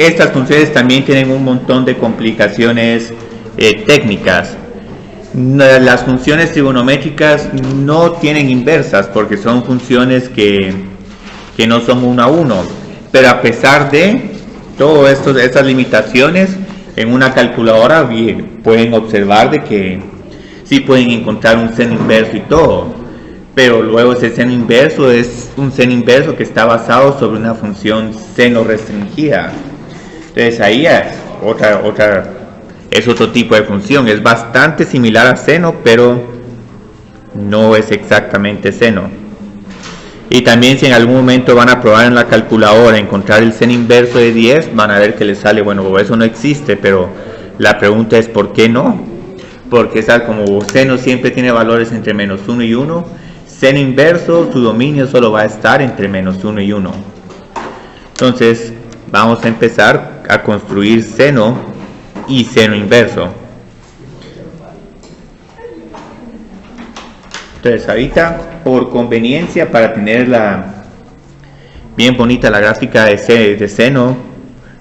estas funciones también tienen un montón de complicaciones técnicas. Las funciones trigonométricas no tienen inversas porque son funciones que no son 1 a 1, pero a pesar de todas estas limitaciones, en una calculadora pueden observar de que sí pueden encontrar un seno inverso y todo, pero luego ese seno inverso es un seno inverso que está basado sobre una función seno restringida. Entonces ahí es otro tipo de función, es bastante similar a seno, pero no es exactamente seno. Y también si en algún momento van a probar en la calculadora encontrar el seno inverso de 10, van a ver que les sale, bueno, eso no existe, pero la pregunta es ¿por qué no? Porque como seno siempre tiene valores entre menos 1 y 1, seno inverso, su dominio solo va a estar entre menos 1 y 1. Entonces vamos a empezar a construir seno y seno inverso. Entonces ahorita, por conveniencia, para tener bien bonita la gráfica de seno,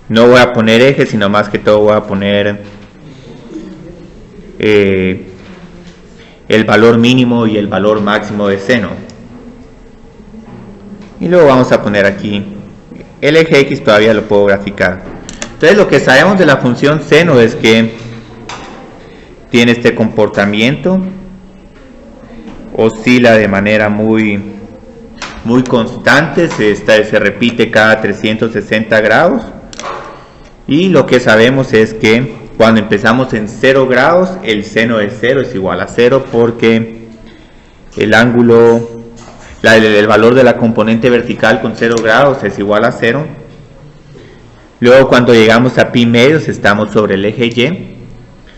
no voy a poner ejes, sino más que todo voy a poner el valor mínimo y el valor máximo de seno. Y luego vamos a poner aquí el eje X, todavía lo puedo graficar. Entonces lo que sabemos de la función seno es que tiene este comportamiento, oscila de manera muy constante, se repite cada 360 grados, y lo que sabemos es que cuando empezamos en 0 grados el seno de 0 es igual a 0 porque el ángulo, el valor de la componente vertical con 0 grados es igual a 0. Luego cuando llegamos a pi medios estamos sobre el eje Y.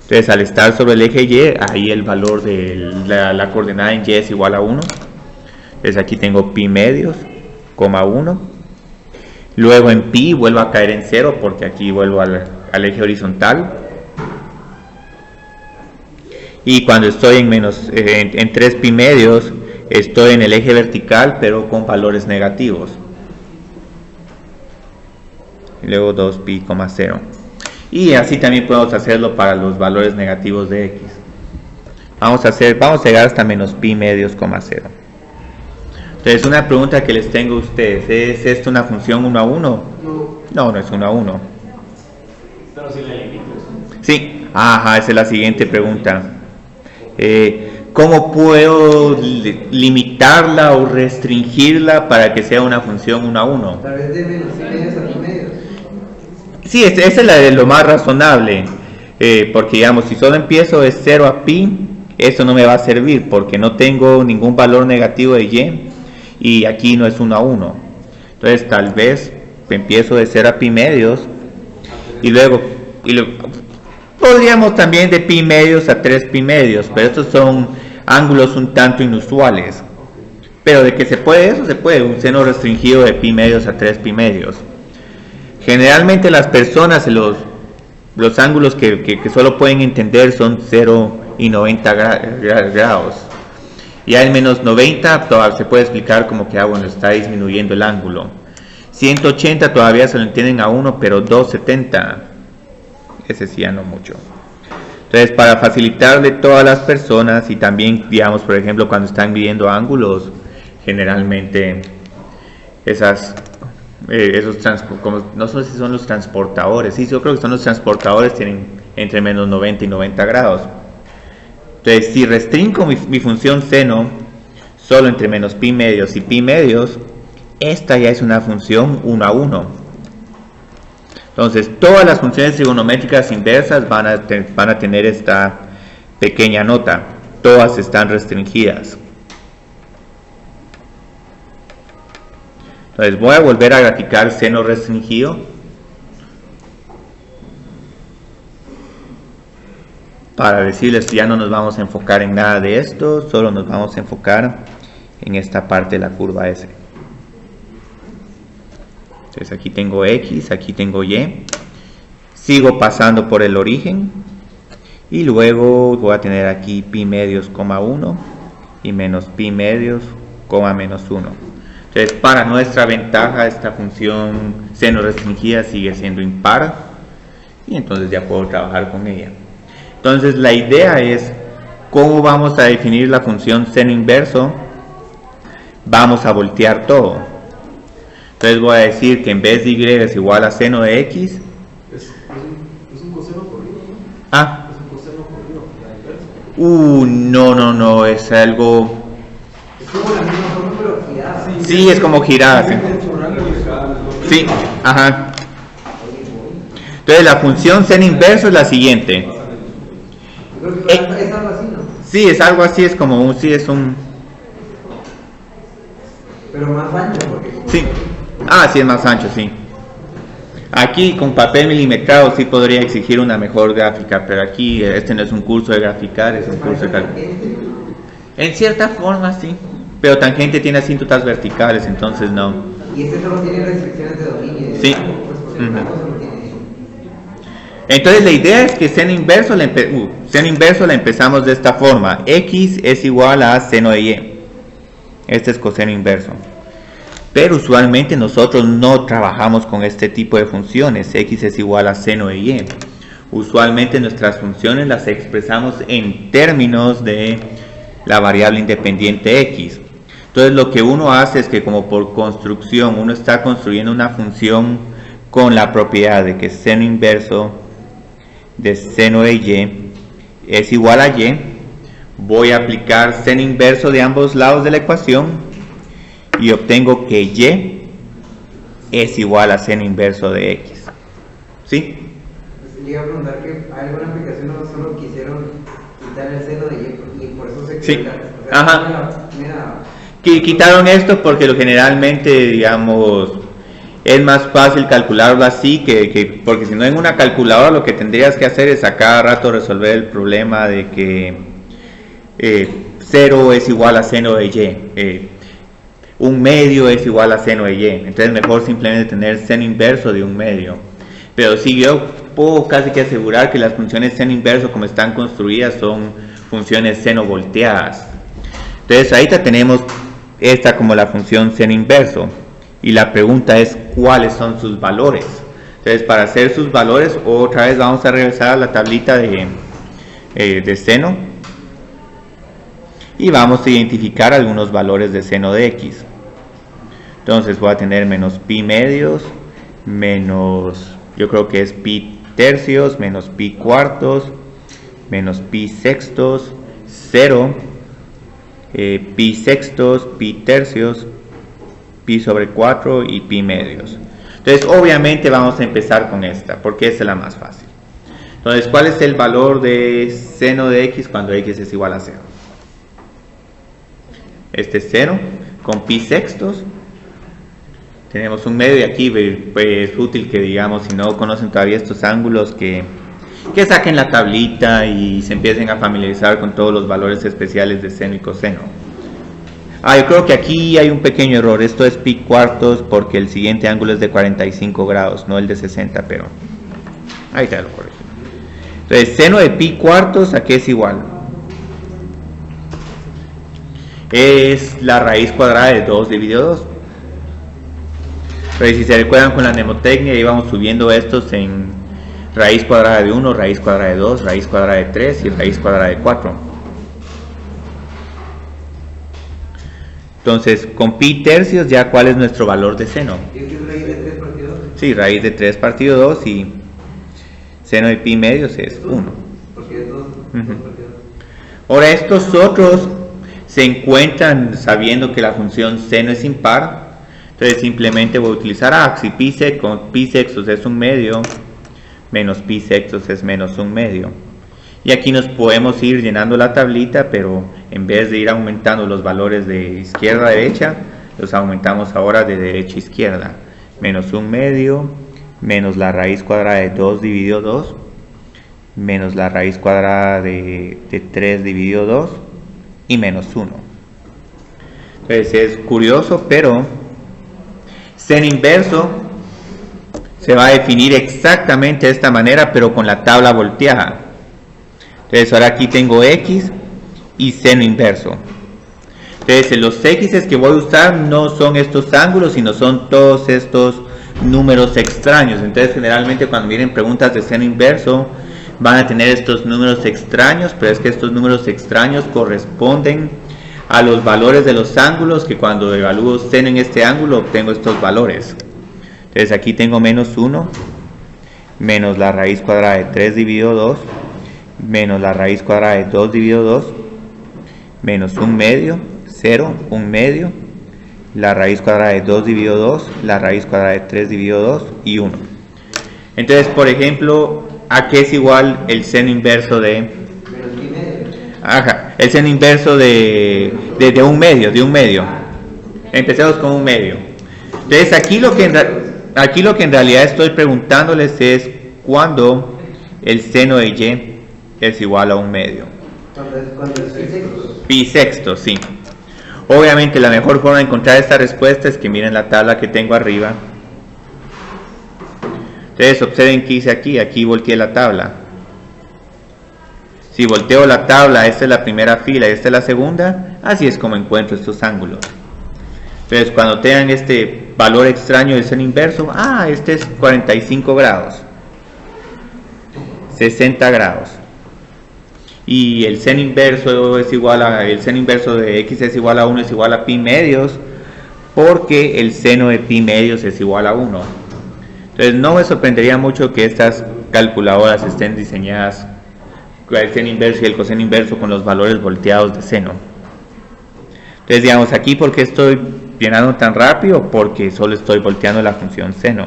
Entonces al estar sobre el eje Y, ahí el valor de la coordenada en Y es igual a 1. Entonces aquí tengo pi medios, 1. Luego en pi vuelvo a caer en 0 porque aquí vuelvo al eje horizontal. Y cuando estoy en 3 pi medios, estoy en el eje vertical pero con valores negativos. Luego 2 pi, 0. Y así también podemos hacerlo para los valores negativos de X. Vamos a llegar hasta menos pi medios, 0. Entonces una pregunta que les tengo a ustedes, ¿es esto una función 1 a 1? No, no es 1 a 1. Pero si le limitas. Sí, esa es la siguiente pregunta. ¿Cómo puedo limitarla o restringirla para que sea una función 1 a 1? A través de menos pi medios a pi medios. Sí, esa es la de lo más razonable, porque digamos, si solo empiezo de 0 a pi, eso no me va a servir, porque no tengo ningún valor negativo de y aquí no es 1 a 1. Entonces tal vez empiezo de 0 a pi medios, y luego podríamos también de pi medios a 3 pi medios, pero estos son ángulos un tanto inusuales. Pero de que se puede eso, se puede, un seno restringido de pi medios a 3 pi medios. Generalmente las personas, los ángulos que solo pueden entender son 0 y 90 grados. Ya en menos 90 todavía se puede explicar como que bueno, está disminuyendo el ángulo. 180 todavía se lo entienden a 1, pero 270, ese sí ya no mucho. Entonces para facilitarle a todas las personas y también digamos por ejemplo cuando están midiendo ángulos, generalmente no sé si son los transportadores, sí, yo creo que son los transportadores, tienen entre menos 90 y 90 grados. Entonces si restringo mi función seno solo entre menos pi medios y pi medios, esta ya es una función 1 a 1. Entonces todas las funciones trigonométricas inversas van a tener esta pequeña nota, todas están restringidas. Entonces voy a volver a graficar seno restringido. Para decirles que ya no nos vamos a enfocar en nada de esto, solo nos vamos a enfocar en esta parte de la curva S. Entonces aquí tengo X, aquí tengo Y. Sigo pasando por el origen. Y luego voy a tener aquí pi medios, 1 y menos pi medios, menos 1. Entonces para nuestra ventaja esta función seno restringida sigue siendo impar y entonces ya puedo trabajar con ella. Entonces la idea es cómo vamos a definir la función seno inverso. Vamos a voltear todo. Entonces voy a decir que en vez de y es igual a seno de x. Es un coseno corrido, ¿no? Ah. Es un coseno corrido, la inversa. No, es algo. Es como la misma forma, pero girada. Sí, es como girada. Sí. Sí, ajá. Entonces la función seno inverso es la siguiente. Yo creo que es algo así, ¿no? Sí, es algo así, es como un, sí, es un. Pero más ancho, porque. Sí. Ah, sí, es más ancho, sí. Aquí con papel milimetrado sí podría exigir una mejor gráfica, pero aquí este no es un curso de graficar, es un curso de cálculo. En cierta forma sí, pero tangente tiene asíntotas verticales, entonces no. Y este solo tiene restricciones de dominio. Sí. Pues porque otra cosa no tiene. Entonces la idea es que seno inverso la empezamos de esta forma. X es igual a seno de y. Este es coseno inverso. Pero usualmente nosotros no trabajamos con este tipo de funciones. X es igual a seno de y. Usualmente nuestras funciones las expresamos en términos de la variable independiente x. Entonces lo que uno hace es que como por construcción uno está construyendo una función con la propiedad de que seno inverso de seno de y es igual a y. Voy a aplicar seno inverso de ambos lados de la ecuación y obtengo que y es igual a seno inverso de x. ¿Sí? Le iba a preguntar que hay alguna aplicación no solo quisieron quitar el seno de y por eso se Sí. quita. O sea, Ajá. mira, Que quitaron esto porque generalmente, digamos, es más fácil calcularlo así porque si no en una calculadora lo que tendrías que hacer es a cada rato resolver el problema de que 0 es igual a seno de y, un medio es igual a seno de y, entonces mejor simplemente tener seno inverso de un medio. Pero sí, yo puedo casi que asegurar que las funciones seno inverso como están construidas son funciones seno volteadas. Entonces ahorita tenemos esta como la función seno inverso y la pregunta es cuáles son sus valores. Entonces para hacer sus valores otra vez vamos a regresar a la tablita de seno y vamos a identificar algunos valores de seno de x. Entonces voy a tener menos pi medios, menos, yo creo que es pi tercios, menos pi cuartos, menos pi sextos, 0, pi sextos, pi tercios, pi sobre 4 y pi medios. Entonces obviamente vamos a empezar con esta porque esta es la más fácil. Entonces, ¿cuál es el valor de seno de x cuando x es igual a 0? Este es 0 con pi sextos. Tenemos un medio y aquí pues, es útil que digamos, si no conocen todavía estos ángulos, que saquen la tablita y se empiecen a familiarizar con todos los valores especiales de seno y coseno. Yo creo que aquí hay un pequeño error. Esto es pi cuartos porque el siguiente ángulo es de 45 grados, no el de 60, pero ahí está lo corregí. Entonces, seno de pi cuartos, ¿a qué es igual? Es la raíz cuadrada de 2 dividido 2. Pero si se recuerdan con la mnemotecnia, íbamos subiendo estos en raíz cuadrada de 1, raíz cuadrada de 2, raíz cuadrada de 3 y raíz cuadrada de 4. Entonces, con pi tercios, ¿ya cuál es nuestro valor de seno? ¿es raíz de 3 partido 2? Sí, raíz de 3 partido 2 y seno de pi medios es 1. Porque es 2 partido 2. Ahora, estos otros se encuentran sabiendo que la función seno es impar. Entonces simplemente voy a utilizar si pi sextos es un medio, menos pi sextos es menos un medio. Y aquí nos podemos ir llenando la tablita, pero en vez de ir aumentando los valores de izquierda a derecha, los aumentamos ahora de derecha a izquierda. Menos un medio, menos la raíz cuadrada de 2 dividido 2, menos la raíz cuadrada de 3 dividido 2 y menos 1. Entonces es curioso, pero seno inverso se va a definir exactamente de esta manera, pero con la tabla volteada. Entonces ahora aquí tengo x y seno inverso. Entonces los x que voy a usar no son estos ángulos, sino son todos estos números extraños. Entonces generalmente cuando miren preguntas de seno inverso van a tener estos números extraños, pero es que estos números extraños corresponden a los valores de los ángulos, que cuando evalúo seno en este ángulo obtengo estos valores. Entonces aquí tengo menos 1 menos la raíz cuadrada de 3 dividido 2 menos la raíz cuadrada de 2 dividido 2 menos 1 medio, 0, 1 medio, la raíz cuadrada de 2 dividido 2, la raíz cuadrada de 3 dividido 2 y 1. Entonces, por ejemplo, ¿a qué es igual el seno inverso de? Ajá, el seno inverso de un medio, Empecemos con un medio. Entonces, aquí lo que en realidad estoy preguntándoles es cuándo el seno de y es igual a un medio. Cuando es bisexto. Bisexto, sí. Obviamente la mejor forma de encontrar esta respuesta es que miren la tabla que tengo arriba. Entonces observen qué hice aquí volteé la tabla. Si volteo la tabla, esta es la primera fila y esta es la segunda, así es como encuentro estos ángulos. Entonces cuando tengan este valor extraño del seno inverso, este es 45 grados, 60 grados. Y el seno inverso es igual a, el seno inverso de x es igual a 1 es igual a pi medios, porque el seno de pi medios es igual a 1. Entonces no me sorprendería mucho que estas calculadoras estén diseñadas con el seno inverso y el coseno inverso con los valores volteados de seno. Entonces digamos aquí, ¿por qué estoy llenando tan rápido? Porque solo estoy volteando la función seno.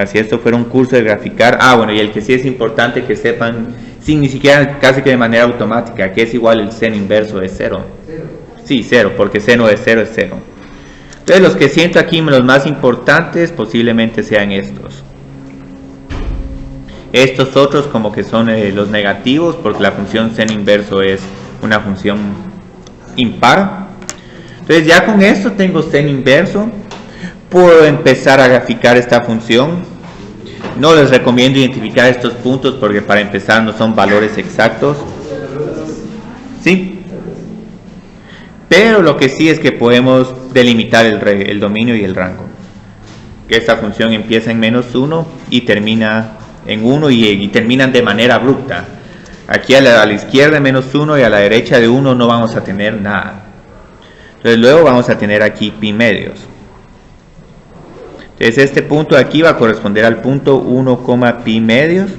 Si esto fuera un curso de graficar, bueno, y el que sí es importante que sepan, sin ni siquiera casi que de manera automática, que es igual el seno inverso de 0. Sí, 0, porque seno de 0 es 0. Entonces los que siento aquí, los más importantes, posiblemente sean estos. Estos otros como que son los negativos, porque la función seno inverso es una función impar. Entonces ya con esto tengo seno inverso. Puedo empezar a graficar esta función. No les recomiendo identificar estos puntos porque para empezar no son valores exactos. ¿Sí? Pero lo que sí es que podemos delimitar el dominio y el rango. Que esta función empieza en menos 1 y termina en 1 y terminan de manera abrupta. Aquí a la izquierda de menos 1 y a la derecha de 1 no vamos a tener nada. Entonces luego vamos a tener aquí pi medios. Entonces este punto de aquí va a corresponder al punto 1, pi medios.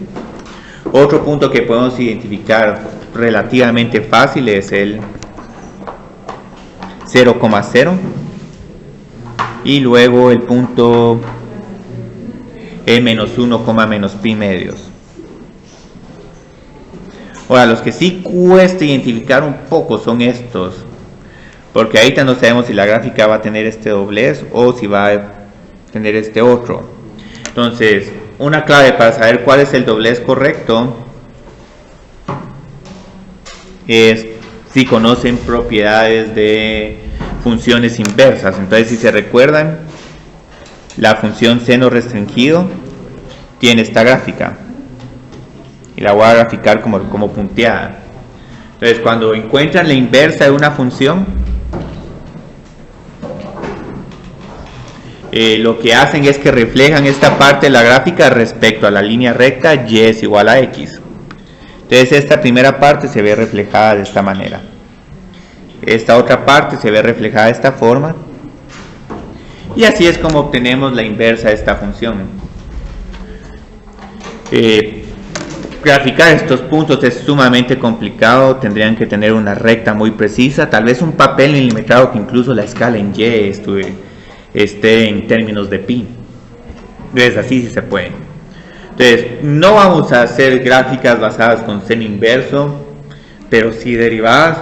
Otro punto que podemos identificar relativamente fácil es el 0,0 y luego el punto menos 1, menos pi medios. Ahora, los que sí cuesta identificar un poco son estos, porque ahorita no sabemos si la gráfica va a tener este doblez o si va a tener este otro. Entonces, una clave para saber cuál es el doblez correcto es si conocen propiedades de funciones inversas. Entonces, si se recuerdan, la función seno restringido tiene esta gráfica y la voy a graficar como punteada. Entonces, cuando encuentran la inversa de una función, lo que hacen es que reflejan esta parte de la gráfica respecto a la línea recta y es igual a x. Entonces esta primera parte se ve reflejada de esta manera, esta otra parte se ve reflejada de esta forma, y así es como obtenemos la inversa de esta función. Graficar estos puntos es sumamente complicado, tendrían que tener una recta muy precisa, tal vez un papel milimetrado que incluso la escala en y esté en términos de pi. Entonces así sí se puede. Entonces no vamos a hacer gráficas basadas con seno inverso, pero sí derivadas,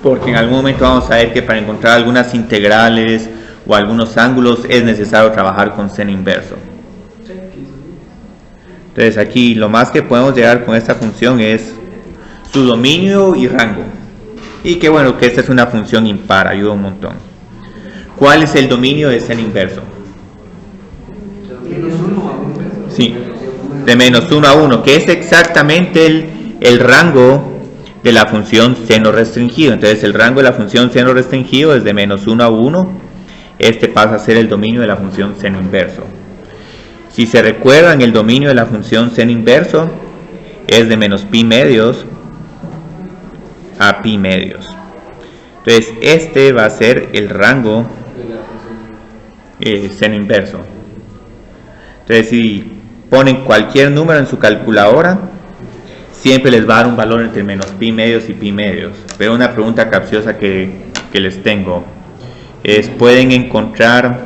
porque en algún momento vamos a ver que para encontrar algunas integrales o algunos ángulos es necesario trabajar con seno inverso. Entonces aquí lo más que podemos llegar con esta función es su dominio y rango, y que bueno, que esta es una función impar, ayuda un montón. ¿Cuál es el dominio de seno inverso? Sí, de menos 1 a 1, que es exactamente el rango de la función seno restringido. Entonces el rango de la función seno restringido es de menos 1 a 1 este pasa a ser el dominio de la función seno inverso. Si se recuerdan, el dominio de la función seno inverso es de menos pi medios a pi medios. Entonces este va a ser el rango seno inverso. Entonces si ponen cualquier número en su calculadora, siempre les va a dar un valor entre menos pi medios y pi medios. Pero una pregunta capciosa que les tengo es: ¿pueden encontrar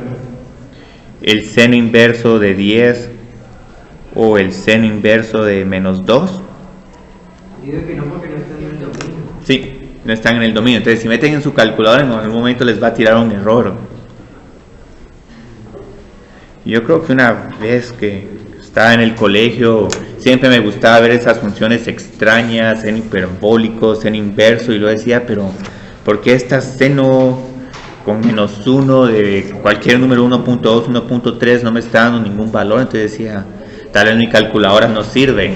el seno inverso de 10 o el seno inverso de menos 2? Digo que no, porque no están en el dominio. Sí, no están en el dominio. Entonces si meten en su calculadora, en algún momento les va a tirar un error. Yo creo que una vez que estaba en el colegio, siempre me gustaba ver esas funciones extrañas, seno hiperbólico, seno inverso, y lo decía, pero ¿por qué esta seno con menos 1 de cualquier número 1.2, 1.3 no me está dando ningún valor? Entonces decía, tal vez mi calculadora no sirve.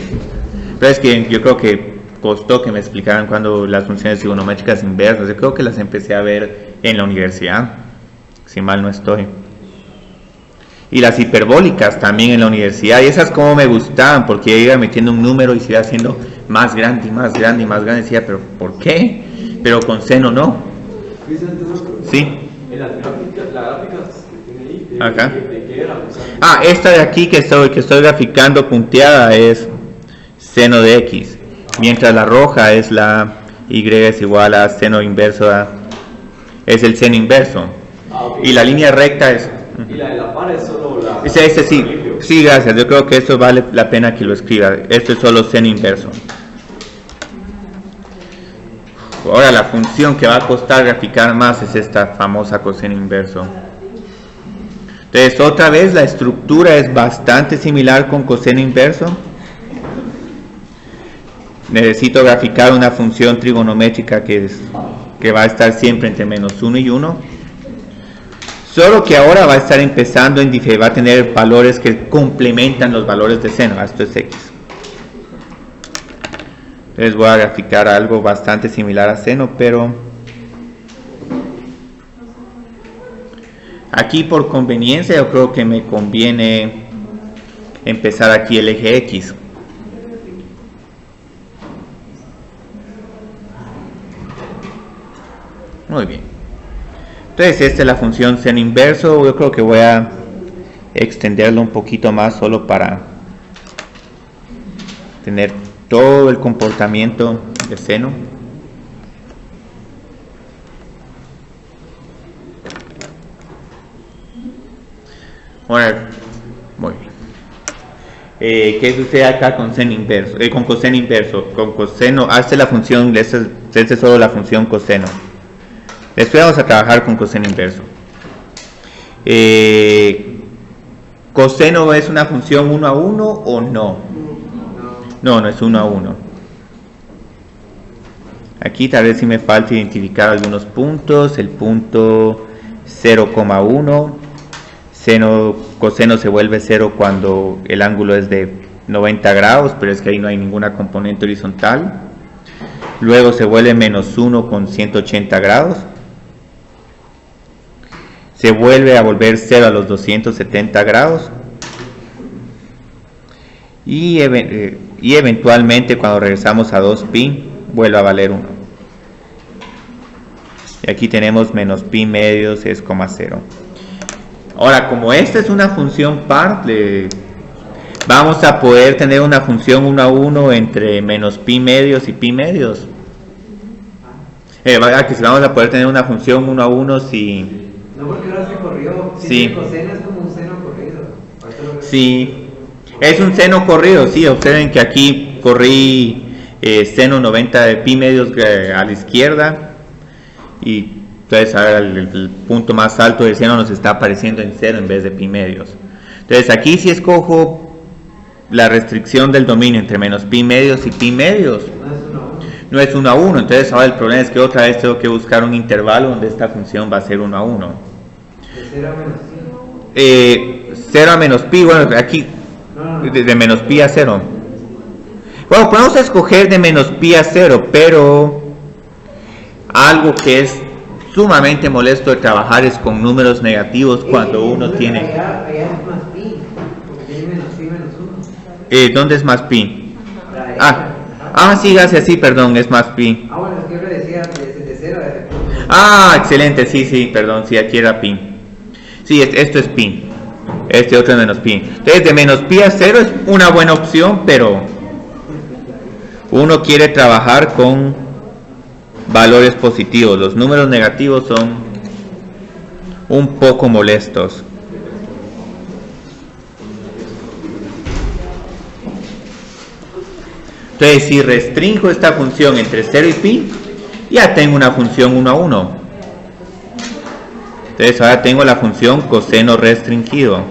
Pero es que yo creo que costó que me explicaran cuando las funciones trigonométricas inversas. Yo creo que las empecé a ver en la universidad, si mal no estoy. Y las hiperbólicas también en la universidad, y esas como me gustaban, porque iba metiendo un número y se iba haciendo más grande y más grande y más grande. Decía, pero ¿por qué? Pero con seno no. Sí. En las gráficas, la gráfica que tiene ahí, Acá. ¿de qué era? O sea, Esta de aquí que estoy graficando punteada es seno de x, mientras la roja es la y es igual a seno inverso es el seno inverso. okay. Y la línea recta es... Y la de la par es solo la... Este sí, gracias. Yo creo que esto vale la pena que lo escriba. Esto es solo seno inverso. Ahora la función que va a costar graficar más es esta famosa coseno inverso. Entonces otra vez la estructura es bastante similar con coseno inverso. Necesito graficar una función trigonométrica que va a estar siempre entre menos 1 y 1. Solo que ahora va a estar empezando va a tener valores que complementan los valores de seno. Esto es x. Les voy a graficar algo bastante similar a seno, pero aquí por conveniencia yo creo que me conviene empezar aquí el eje x. Muy bien. Entonces esta es la función seno inverso. Yo creo que voy a extenderlo un poquito más solo para tener todo el comportamiento de seno. Ahora, muy bien. ¿Qué sucede acá con seno inverso? Con coseno inverso. Con coseno, esta es la función, esta es solo la función coseno. Después vamos a trabajar con coseno inverso. ¿Coseno es una función 1 a 1 o no? No es 1 a 1. Aquí tal vez sí me falta identificar algunos puntos. El punto 0,1. Coseno se vuelve 0 cuando el ángulo es de 90 grados, pero es que ahí no hay ninguna componente horizontal. Luego se vuelve menos 1 con 180 grados. Se vuelve a volver 0 a los 270 grados. Y eventualmente cuando regresamos a 2pi, vuelve a valer 1. Y aquí tenemos menos pi medios es 0,0. Ahora, como esta es una función par, vamos a poder tener una función 1 a 1 entre menos pi medios y pi medios. Que si vamos a poder tener una función 1 a 1 si... No, porque ahora se corrió. Sí. El coseno es como un seno corrido. Sí, es un seno corrido, sí. Observen que aquí corrí seno 90 de pi medios a la izquierda. Y entonces ahora el punto más alto del seno nos está apareciendo en 0 en vez de pi medios. Entonces aquí si escojo la restricción del dominio entre menos pi medios y pi medios, no es 1 a 1. Entonces ahora el problema es que otra vez tengo que buscar un intervalo donde esta función va a ser 1 a 1. ¿De 0 a menos pi? 0 a menos pi, bueno, aquí de menos pi a 0. Bueno, podemos escoger de menos pi a 0, pero algo que es sumamente molesto de trabajar es con números negativos cuando uno tiene... Allá es más pi, porque tiene menos pi menos 1. ¿Dónde es más pi? Sí, gracias, sí, perdón, es más pi. Bueno, es que yo le decía de 0 a ese punto. Excelente, sí, perdón, sí, aquí era pi. Sí, esto es pi. Este otro es menos pi. Entonces, de menos pi a 0 es una buena opción, pero uno quiere trabajar con valores positivos. Los números negativos son un poco molestos. Entonces, si restringo esta función entre 0 y pi, ya tengo una función 1 a 1. Entonces, ahora tengo la función coseno restringido.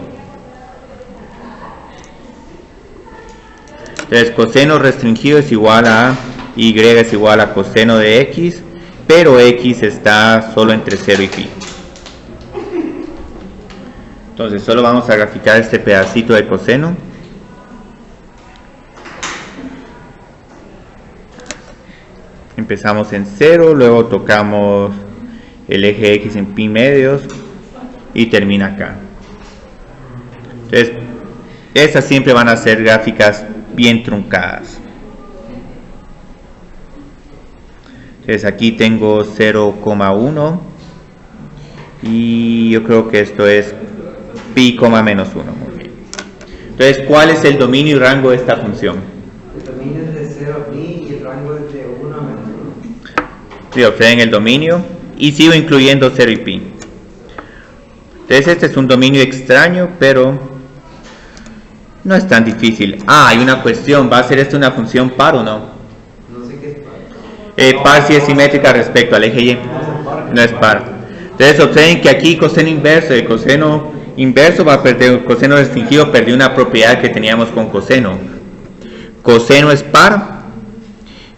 Entonces, coseno restringido es igual a y es igual a coseno de x, pero x está solo entre 0 y pi. Entonces, solo vamos a graficar este pedacito de coseno. Empezamos en 0, luego tocamos el eje X en pi medios y termina acá. Entonces, estas siempre van a ser gráficas bien truncadas. Entonces, aquí tengo 0,1 y yo creo que esto es pi, menos 1. Muy bien. Entonces, ¿cuál es el dominio y rango de esta función? El dominio es de 0 a pi y el rango es de 1 a menos 1. Sí, obtienen el dominio y sigo incluyendo 0 y pi. Entonces este es un dominio extraño, pero no es tan difícil. Hay una cuestión, ¿va a ser esto una función par o no? No sé qué es par. Par si es simétrica respecto al eje Y. No es par. Entonces obtienen que aquí coseno inverso, el coseno inverso va a perder, el coseno restringido perdió una propiedad que teníamos con coseno. Coseno es par,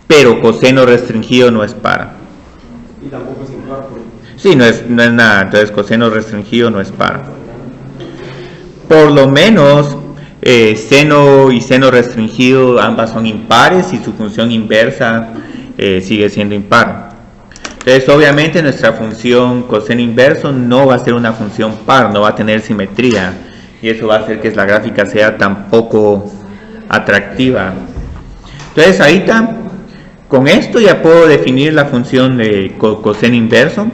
pero coseno restringido no es par. Y tampoco es impar. Sí, no es nada. Entonces coseno restringido no es par. Por lo menos seno y seno restringido ambas son impares y su función inversa sigue siendo impar. Entonces obviamente nuestra función coseno inverso no va a ser una función par, no va a tener simetría y eso va a hacer que la gráfica sea tan poco atractiva. Entonces ahorita con esto ya puedo definir la función de coseno inverso.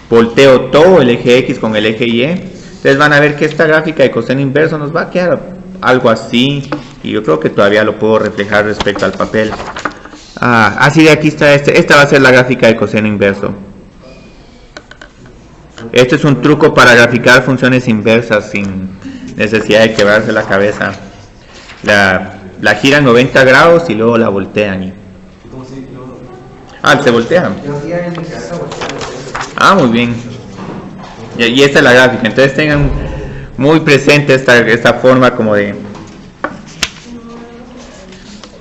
Volteo todo el eje X con el eje Y. Entonces van a ver que esta gráfica de coseno inverso nos va a quedar algo así. Y yo creo que todavía lo puedo reflejar respecto al papel. Así de aquí está esta va a ser la gráfica de coseno inverso. Este es un truco para graficar funciones inversas sin necesidad de quebrarse la cabeza. La giran 90 grados y luego la voltean. Se voltea. Yo hacía en mi casa volteando. Muy bien. Y esta es la gráfica. Entonces tengan muy presente esta forma como de...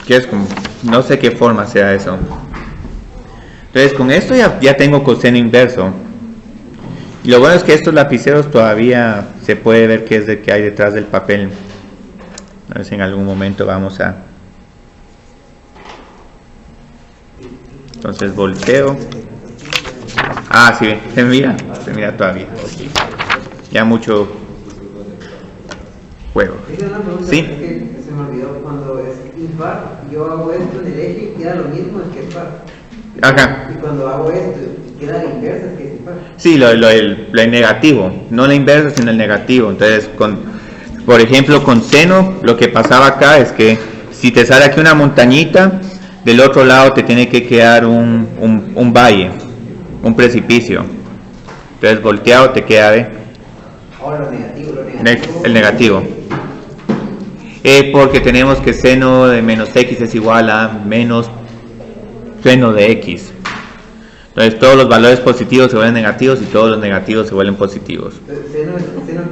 que es como... no sé qué forma sea eso. Entonces con esto ya tengo coseno inverso. Y lo bueno es que estos lapiceros todavía se puede ver qué es el que hay detrás del papel. A ver si en algún momento vamos a... Entonces volteo. Sí, se mira todavía. Ya mucho juego. Sí. Es que se me olvidó, cuando es impar, yo hago esto en el eje y queda lo mismo, es que es par. Ajá. Y cuando hago esto, queda la inversa, es que es impar. Sí, el negativo, no la inversa sino el negativo. Entonces, por ejemplo, con seno, lo que pasaba acá es que si te sale aquí una montañita, del otro lado te tiene que quedar un valle, un precipicio. Entonces volteado te queda Ahora lo negativo. el negativo. Porque tenemos que seno de menos x es igual a menos seno de x. Entonces todos los valores positivos se vuelven negativos y todos los negativos se vuelven positivos. ¿Seno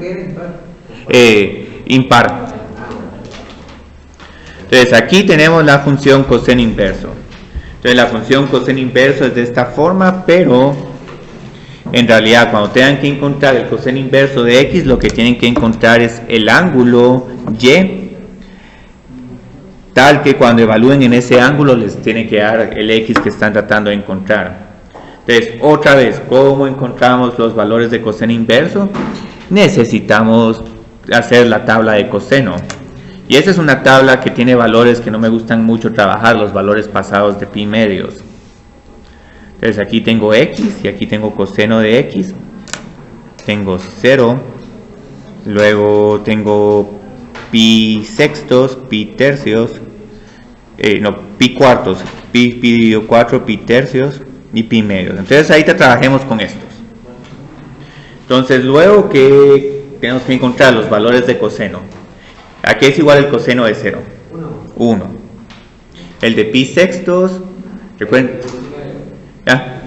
qué era impar? Impar. Entonces aquí tenemos la función coseno inverso. Entonces la función coseno inverso es de esta forma, pero en realidad cuando tengan que encontrar el coseno inverso de x, lo que tienen que encontrar es el ángulo y, tal que cuando evalúen en ese ángulo les tiene que dar el x que están tratando de encontrar. Entonces, otra vez, ¿cómo encontramos los valores de coseno inverso? Necesitamos hacer la tabla de coseno. Y esta es una tabla que tiene valores que no me gustan mucho trabajar, los valores pasados de pi medios. Entonces aquí tengo x y aquí tengo coseno de x. Tengo 0. Luego tengo pi sextos, pi tercios. Pi cuartos. Pi dividido 4, pi tercios y pi medios. Entonces ahorita trabajemos con estos. Entonces luego que tenemos que encontrar los valores de coseno. ¿A qué es igual el coseno de 0? 1. El de pi sextos, recuerden. ¿Ya?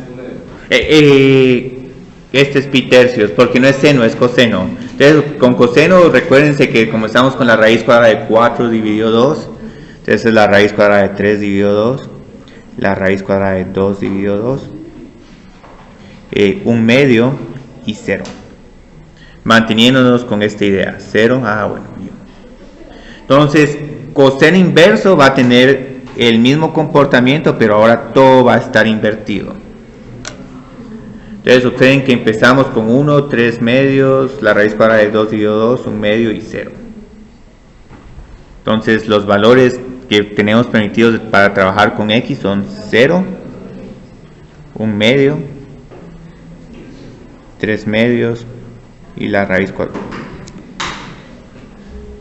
Este es pi tercios, porque no es seno, es coseno. Entonces, con coseno, recuérdense que como estamos con la raíz cuadrada de 4 dividido 2, entonces es la raíz cuadrada de 3 dividido 2, la raíz cuadrada de 2 dividido 2, 1 medio y 0. Manteniéndonos con esta idea, 0, bueno. Entonces, coseno inverso va a tener el mismo comportamiento, pero ahora todo va a estar invertido. Entonces, observen que empezamos con 1, 3 medios, la raíz cuadrada de 2 dividido 2, 1 medio y 0. Entonces, los valores que tenemos permitidos para trabajar con x son 0, 1 medio, 3 medios y la raíz cuadrada.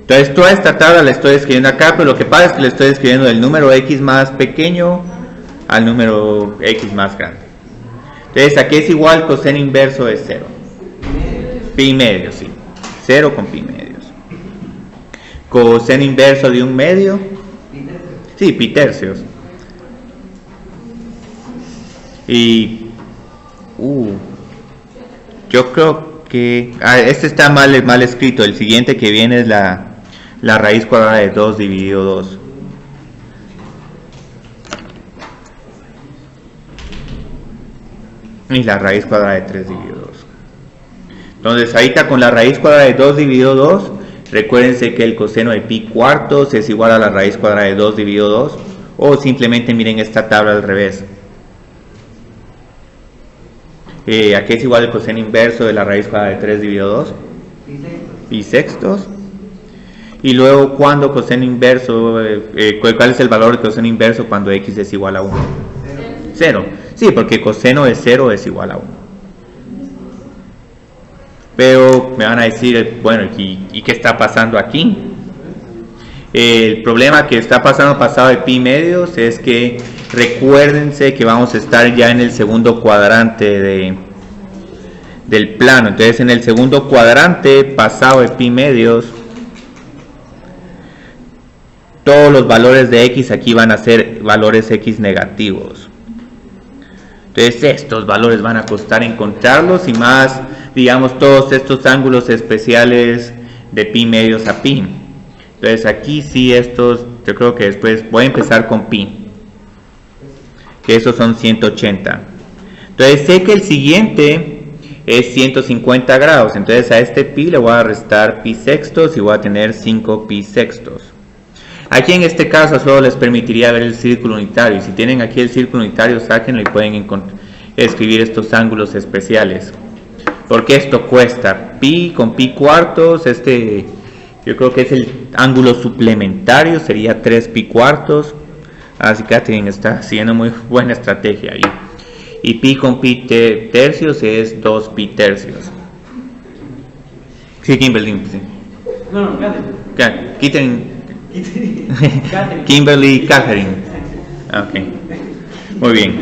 Entonces toda esta tabla la estoy escribiendo acá, pero lo que pasa es que le estoy escribiendo del número x más pequeño al número x más grande. Entonces aquí es igual coseno inverso de 0. Pi medios, sí. 0 con pi medios. Coseno inverso de 1 medio. Sí, pi tercios. Y... yo creo que... este está mal escrito. El siguiente que viene es la raíz cuadrada de 2 dividido 2. Y la raíz cuadrada de 3 dividido 2. Entonces ahorita con la raíz cuadrada de 2 dividido 2, recuérdense que el coseno de pi cuartos es igual a la raíz cuadrada de 2 dividido 2. O simplemente miren esta tabla al revés. Aquí es igual el coseno inverso de la raíz cuadrada de 3 dividido 2. Pi sextos. Y luego cuando coseno inverso, ¿cuál es el valor de coseno inverso cuando x es igual a 1? 0. Sí, porque coseno de 0 es igual a 1. Pero me van a decir, bueno, ¿y qué está pasando aquí? El problema que está pasado de pi medios es que recuérdense que vamos a estar ya en el segundo cuadrante del plano. Entonces en el segundo cuadrante pasado de pi medios, todos los valores de x aquí van a ser valores x negativos. Entonces estos valores van a costar encontrarlos, y más, digamos, todos estos ángulos especiales de pi medios a pi. Entonces aquí sí estos, yo creo que después voy a empezar con pi, que esos son 180. Entonces sé que el siguiente es 150 grados, entonces a este pi le voy a restar pi sextos y voy a tener 5 pi sextos. Aquí en este caso solo les permitiría ver el círculo unitario, y si tienen aquí el círculo unitario, sáquenlo y pueden escribir estos ángulos especiales, porque esto cuesta pi con pi cuartos. Yo creo que es el ángulo suplementario, sería 3 pi cuartos. Así que Catherine está haciendo muy buena estrategia ahí. Y pi con pi tercios es 2 pi tercios. Sí, Kimberly. Sí. No, Catherine. Kimberly y Catherine. Ok, muy bien.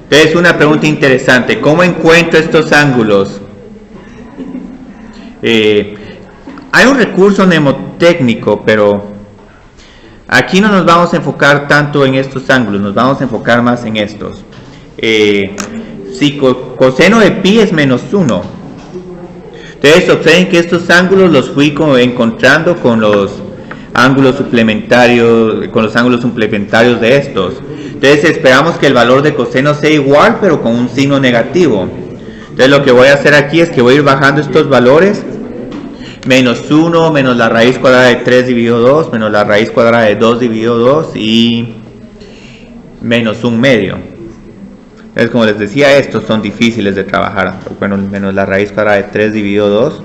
Entonces, una pregunta interesante: ¿cómo encuentro estos ángulos? Hay un recurso mnemotécnico, pero aquí no nos vamos a enfocar tanto en estos ángulos, nos vamos a enfocar más en estos. Si coseno de pi es menos 1, entonces observen que estos ángulos los fui encontrando con los ángulos suplementarios, de estos. Entonces esperamos que el valor de coseno sea igual, pero con un signo negativo. Entonces lo que voy a hacer aquí es que voy a ir bajando estos valores. Menos 1, menos la raíz cuadrada de 3 dividido 2, menos la raíz cuadrada de 2 dividido 2 y menos 1 medio. Es como les decía, estos son difíciles de trabajar. Bueno, menos la raíz cuadrada de 3 dividido 2,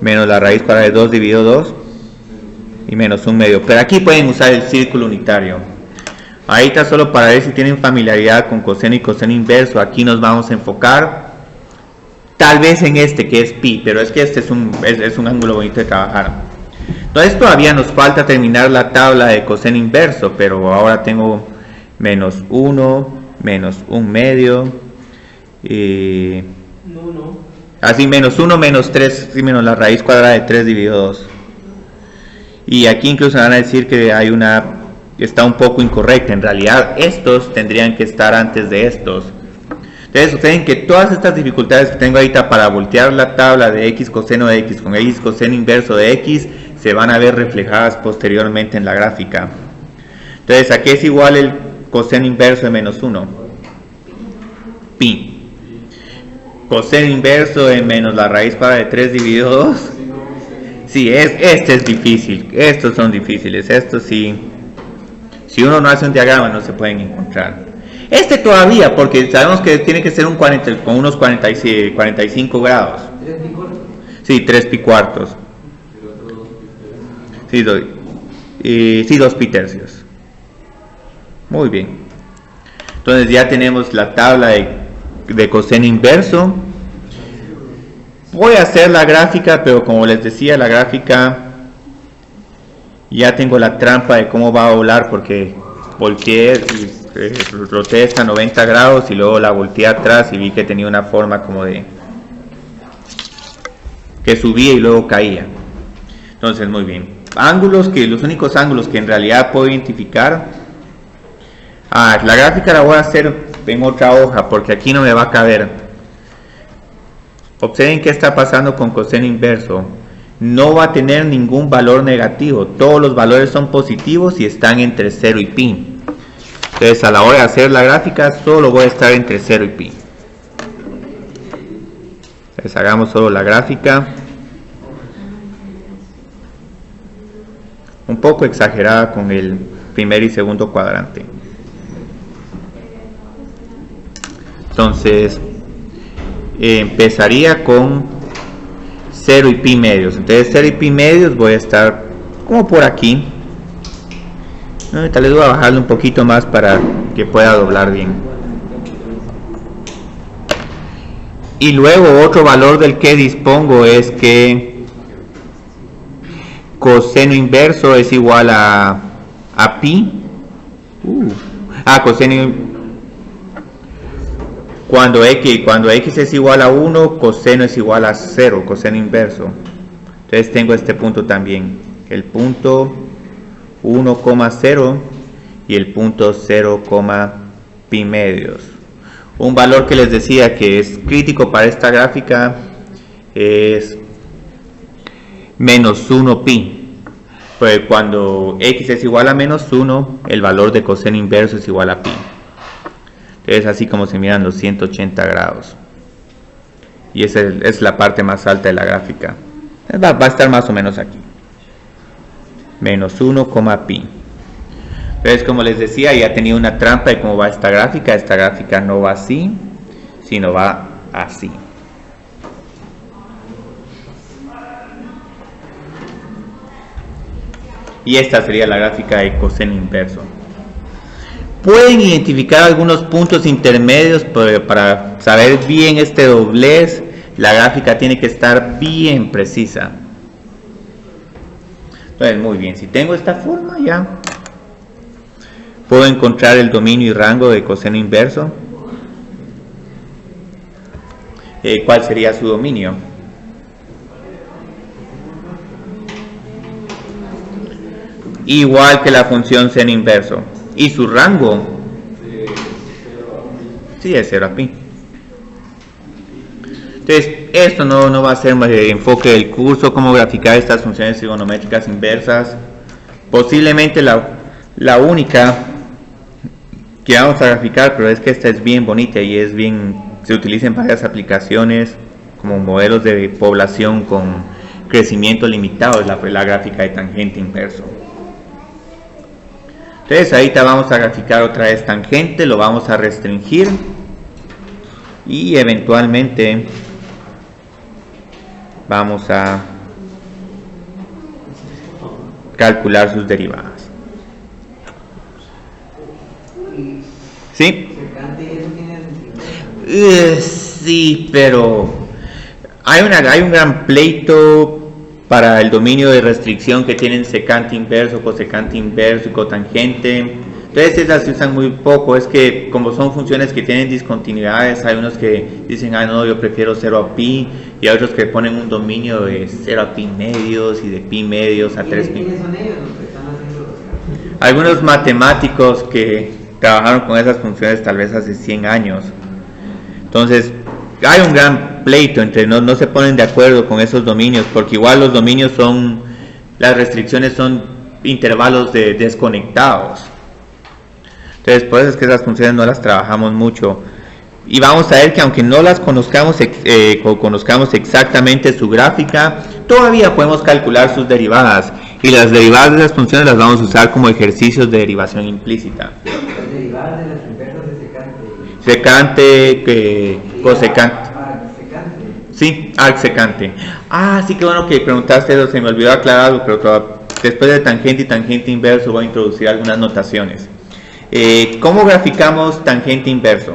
menos la raíz cuadrada de 2 dividido 2, y menos 1/2. Pero aquí pueden usar el círculo unitario. Ahorita solo para ver si tienen familiaridad con coseno y coseno inverso, aquí nos vamos a enfocar tal vez en este que es pi, pero es que este es un ángulo bonito de trabajar. Entonces todavía nos falta terminar la tabla de coseno inverso, pero ahora tengo menos 1, menos 1/2, así menos 1, menos 3, y menos la raíz cuadrada de 3 dividido 2. Y aquí incluso van a decir que hay está un poco incorrecta. En realidad estos tendrían que estar antes de estos. Entonces ustedes ven que todas estas dificultades que tengo ahorita para voltear la tabla de x coseno de x con x coseno inverso de x se van a ver reflejadas posteriormente en la gráfica. Entonces, ¿a qué es igual el coseno inverso de menos 1? Pi. Coseno inverso de menos la raíz cuadrada de 3 dividido 2. Sí, este es difícil. Estos son difíciles. Estos sí. Si uno no hace un diagrama no se pueden encontrar. Este todavía, porque sabemos que tiene que ser con unos 45 grados. ¿3 pi cuartos? Sí, 3 pi cuartos. Sí, 2 pi tercios. Muy bien. Entonces ya tenemos la tabla de coseno inverso. Voy a hacer la gráfica, pero como les decía, la gráfica ya tengo la trampa de cómo va a volar, porque volteé y roté esta 90 grados y luego la volteé atrás y vi que tenía una forma como de que subía y luego caía. Entonces, muy bien. Los únicos ángulos que en realidad puedo identificar. La gráfica la voy a hacer en otra hoja porque aquí no me va a caber. Observen qué está pasando con coseno inverso. No va a tener ningún valor negativo. Todos los valores son positivos y están entre 0 y pi. Entonces a la hora de hacer la gráfica solo voy a estar entre 0 y pi. Entonces hagamos solo la gráfica. Un poco exagerada con el primer y segundo cuadrante. Entonces empezaría con 0 y pi medios. Entonces 0 y pi medios voy a estar como por aquí. Tal vez voy a bajarle un poquito más para que pueda doblar bien. Y luego otro valor del que dispongo es que coseno inverso es igual a pi. Cuando x es igual a 1, coseno es igual a 0, coseno inverso. Entonces tengo este punto también, el punto 1,0 y el punto 0, pi medios. Un valor que les decía que es crítico para esta gráfica es menos 1 pi. Pues cuando x es igual a menos 1, el valor de coseno inverso es igual a pi. Es así como se miran los 180 grados. Y esa es la parte más alta de la gráfica. Va a estar más o menos aquí. Menos 1, pi. Entonces, como les decía, ya tenía una trampa de cómo va esta gráfica. Esta gráfica no va así, sino va así. Y esta sería la gráfica de coseno inverso. Pueden identificar algunos puntos intermedios para saber bien este doblez. La gráfica tiene que estar bien precisa. Entonces, muy bien, si tengo esta forma ya puedo encontrar el dominio y rango de coseno inverso. ¿Cuál sería su dominio? Igual que la función seno inverso. ¿Y su rango? Sí, es 0 a pi. Entonces, esto no va a ser más el enfoque del curso, cómo graficar estas funciones trigonométricas inversas. Posiblemente la única que vamos a graficar, pero es que esta es bien bonita y se utiliza en varias aplicaciones como modelos de población con crecimiento limitado, es la gráfica de tangente inverso. Entonces ahorita vamos a graficar otra vez tangente, lo vamos a restringir y eventualmente vamos a calcular sus derivadas. ¿Sí? Sí, pero hay un gran pleito para el dominio de restricción que tienen secante inverso, cosecante inverso y cotangente. Entonces esas se usan muy poco. Es que como son funciones que tienen discontinuidades, hay unos que dicen, ah no, yo prefiero 0 a pi, y hay otros que ponen un dominio de 0 a pi medios y de pi medios a 3 pi. ¿Quiénes son ellos los que están haciendo los cálculos? Algunos matemáticos que trabajaron con esas funciones tal vez hace 100 años. Entonces hay un gran pleito entre no se ponen de acuerdo con esos dominios, porque igual los dominios son, las restricciones son intervalos desconectados. Entonces por eso es que esas funciones no las trabajamos mucho, y vamos a ver que aunque no las conozcamos exactamente su gráfica, todavía podemos calcular sus derivadas, y las derivadas de esas funciones las vamos a usar como ejercicios de derivación implícita. Las derivadas de las inversas de secante, cosecante. Secante. Sí, arcsecante. Ah, sí, que bueno que preguntaste eso, se me olvidó aclararlo, pero después de tangente y tangente inverso voy a introducir algunas notaciones. ¿Cómo graficamos tangente inverso?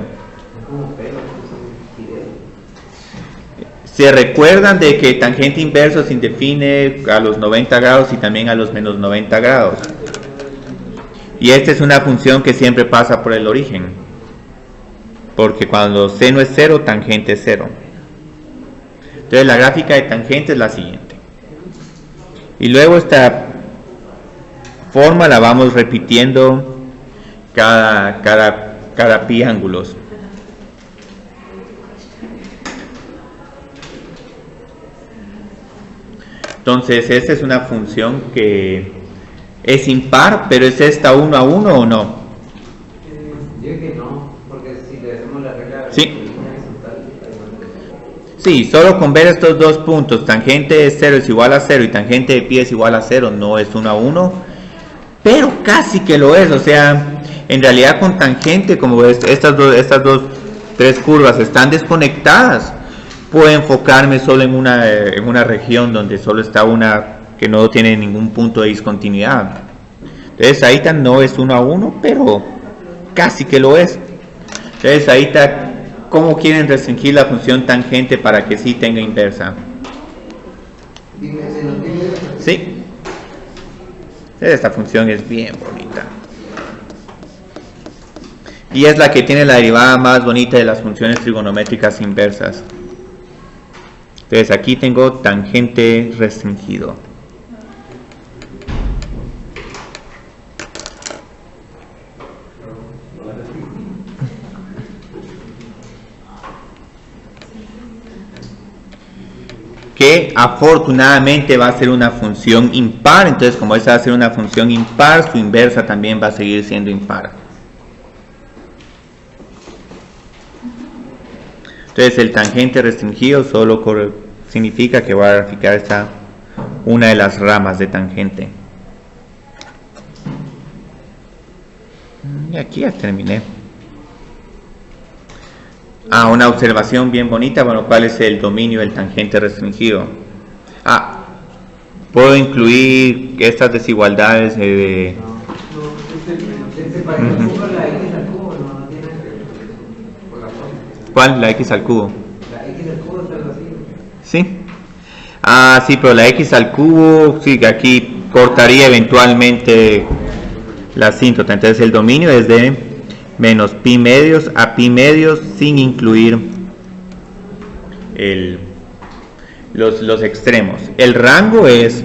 Se recuerdan de que tangente inverso se define a los 90 grados y también a los menos 90 grados. Y esta es una función que siempre pasa por el origen, porque cuando seno es 0, tangente es 0. Entonces la gráfica de tangente es la siguiente. Y luego esta forma la vamos repitiendo cada pi ángulos. Entonces esta es una función que es impar, pero ¿es esta 1 a 1 o no? Yo que no, porque si le hacemos la regla sí. Sí, solo con ver estos dos puntos, tangente de 0 es igual a 0 y tangente de pi es igual a 0, no es 1 a 1, pero casi que lo es. O sea, en realidad con tangente, como ves, estas dos tres curvas están desconectadas, puedo enfocarme solo en una región donde solo está una que no tiene ningún punto de discontinuidad. Entonces ahí no es 1 a 1, pero casi que lo es. Entonces ahí está. ¿Cómo quieren restringir la función tangente para que sí tenga inversa? Sí. Esta función es bien bonita. Y es la que tiene la derivada más bonita de las funciones trigonométricas inversas. Entonces aquí tengo tangente restringido. Que afortunadamente va a ser una función impar. Entonces como esta va a ser una función impar, su inversa también va a seguir siendo impar. Entonces el tangente restringido solo significa que va a graficar una de las ramas de tangente. Y aquí ya terminé. Una observación bien bonita. Bueno, ¿cuál es el dominio del tangente restringido? Puedo incluir estas desigualdades de... ¿Cuál? La x al cubo. La x al cubo está algo así. Sí. Sí, pero la x al cubo, sí, aquí cortaría eventualmente la asíntota. Entonces el dominio es de menos pi medios a pi medios sin incluir los extremos. El rango es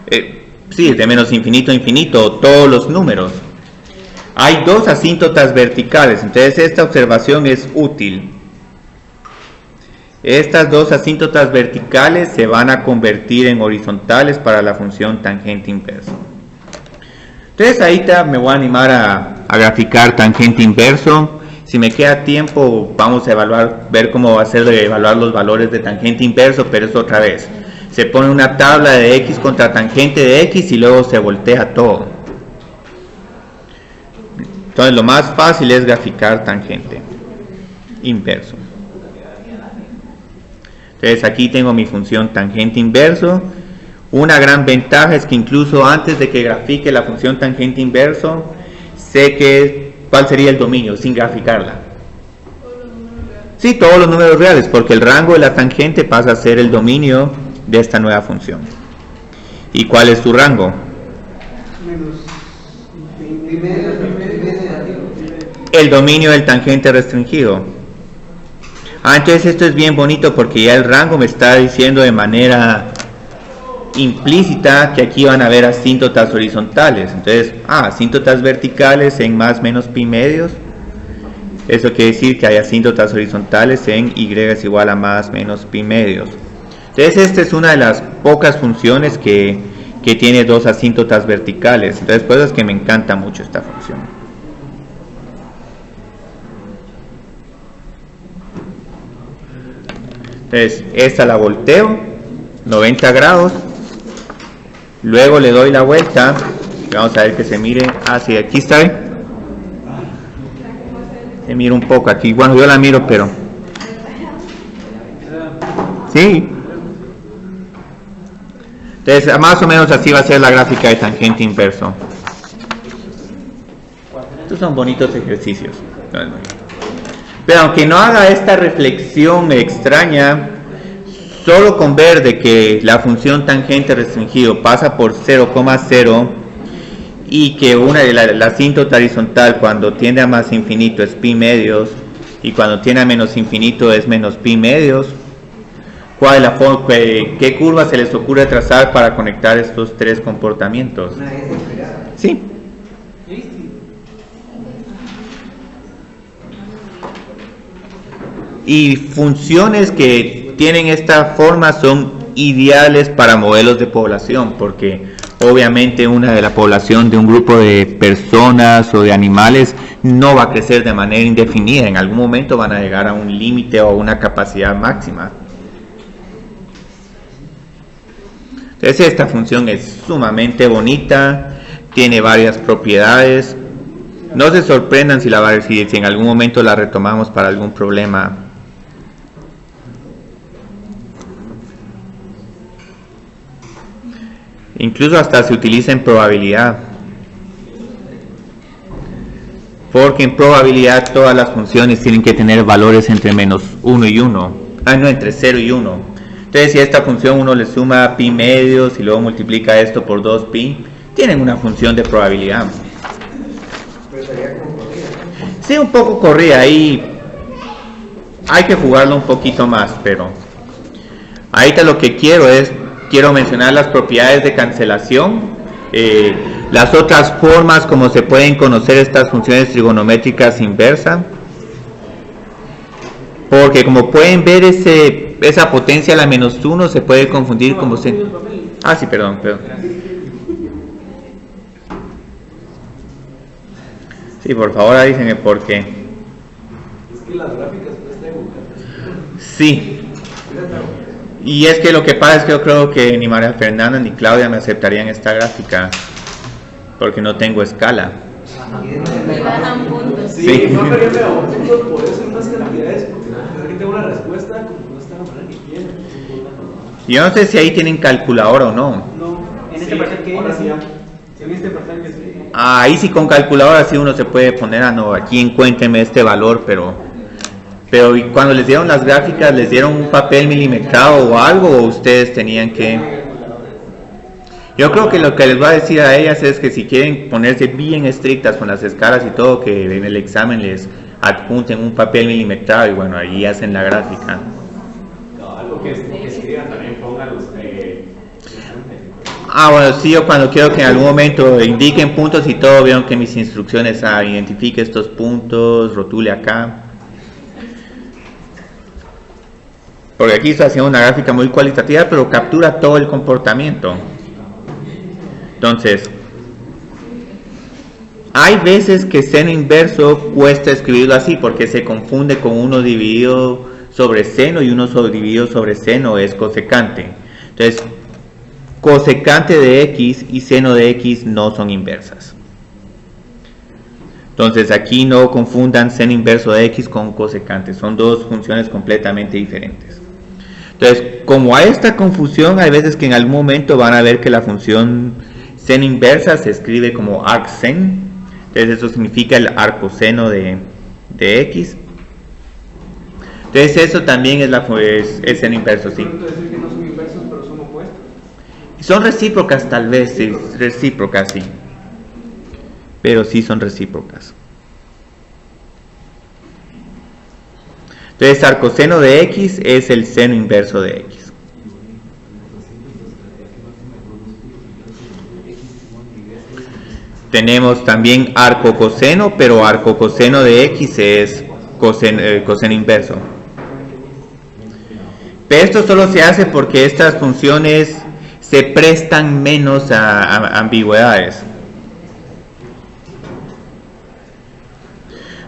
de menos infinito a infinito, todos los números. Hay dos asíntotas verticales, entonces esta observación es útil. Estas dos asíntotas verticales se van a convertir en horizontales para la función tangente inverso. Entonces ahí me voy a animar a graficar tangente inverso. Si me queda tiempo vamos a ver cómo va a ser de evaluar los valores de tangente inverso, pero es otra vez. Se pone una tabla de x contra tangente de x y luego se voltea todo. Entonces lo más fácil es graficar tangente inverso. Entonces aquí tengo mi función tangente inverso. Una gran ventaja es que incluso antes de que grafique la función tangente inverso, sé cuál sería el dominio sin graficarla. Sí, todos los números reales, porque el rango de la tangente pasa a ser el dominio de esta nueva función. ¿Y cuál es su rango? El dominio del tangente restringido. Entonces esto es bien bonito porque ya el rango me está diciendo de manera implícita que aquí van a haber asíntotas horizontales. Entonces, asíntotas verticales en más menos pi medios. Eso quiere decir que hay asíntotas horizontales en y es igual a más menos pi medios. Entonces esta es una de las pocas funciones que tiene dos asíntotas verticales. Entonces por eso es que me encanta mucho esta función. Entonces esta la volteo 90 grados, luego le doy la vuelta y vamos a ver que se mire hacia aquí. Está bien, se mira un poco aquí, bueno yo la miro pero sí. Entonces más o menos así va a ser la gráfica de tangente inverso. Estos son bonitos ejercicios. Pero aunque no haga esta reflexión extraña, solo con ver de que la función tangente restringido pasa por 0,0 y que la asíntota horizontal cuando tiende a más infinito es pi medios y cuando tiende a menos infinito es menos pi medios, ¿cuál es la forma, qué curva se les ocurre trazar para conectar estos tres comportamientos? Sí. Y funciones que tienen esta forma son ideales para modelos de población, porque obviamente una de la población de un grupo de personas o de animales no va a crecer de manera indefinida. En algún momento van a llegar a un límite o a una capacidad máxima. Entonces esta función es sumamente bonita, tiene varias propiedades. No se sorprendan si en algún momento la retomamos para algún problema. Incluso hasta se utiliza en probabilidad. Porque en probabilidad todas las funciones tienen que tener valores entre menos 1 y 1. Entre 0 y 1. Entonces si a esta función uno le suma pi medios y luego multiplica esto por 2pi, tienen una función de probabilidad. Pero sería como corrida. Sí, un poco corrida, ahí hay que jugarlo un poquito más, pero ahorita lo que quiero mencionar las propiedades de cancelación, las otras formas como se pueden conocer estas funciones trigonométricas inversas, porque como pueden ver esa potencia a la menos 1 se puede confundir como sí, perdón. Sí, por favor avísenme por qué. Es que las gráficas pues tengo. Sí. Y es que lo que pasa es que yo creo que ni María Fernanda ni Claudia me aceptarían esta gráfica porque no tengo escala. Y bajan puntos. Sí, no, pero yo me hago puntos por eso en unas cantidades, porque aquí tengo una respuesta como no está la manera que quiero. Yo no sé si ahí tienen calculadora o no. No, en este parcial que ahora sí ya. En este parcial que sí. Ahí sí con calculadora sí uno se puede poner aquí encuéntreme este valor, pero y cuando les dieron las gráficas, ¿les dieron un papel milimetrado o algo o ustedes tenían que...? Yo creo que lo que les voy a decir a ellas es que si quieren ponerse bien estrictas con las escalas y todo, que en el examen les adjunten un papel milimetrado y bueno, ahí hacen la gráfica. Algo que escriban también pongan los... Bueno, sí, yo cuando quiero que en algún momento indiquen puntos y todo, vieron que mis instrucciones identifique estos puntos, rotule acá. Porque aquí estoy haciendo una gráfica muy cualitativa, pero captura todo el comportamiento. Entonces, hay veces que seno inverso cuesta escribirlo así, porque se confunde con uno dividido sobre seno y uno dividido sobre seno es cosecante. Entonces, cosecante de x y seno de x no son inversas. Entonces aquí no confundan seno inverso de x con cosecante, son dos funciones completamente diferentes. Entonces, como hay esta confusión, hay veces que en algún momento van a ver que la función seno inversa se escribe como arcsen. Entonces eso significa el arcoseno de x. Entonces eso también es seno inverso, sí. Decir que no son inversos, pero son opuestos. Son recíprocas tal vez, sí, recíprocas sí. Pero sí son recíprocas. Entonces arcoseno de x es el seno inverso de x. Tenemos también arcocoseno, pero arcocoseno de x es coseno inverso. Pero esto solo se hace porque estas funciones se prestan menos a ambigüedades.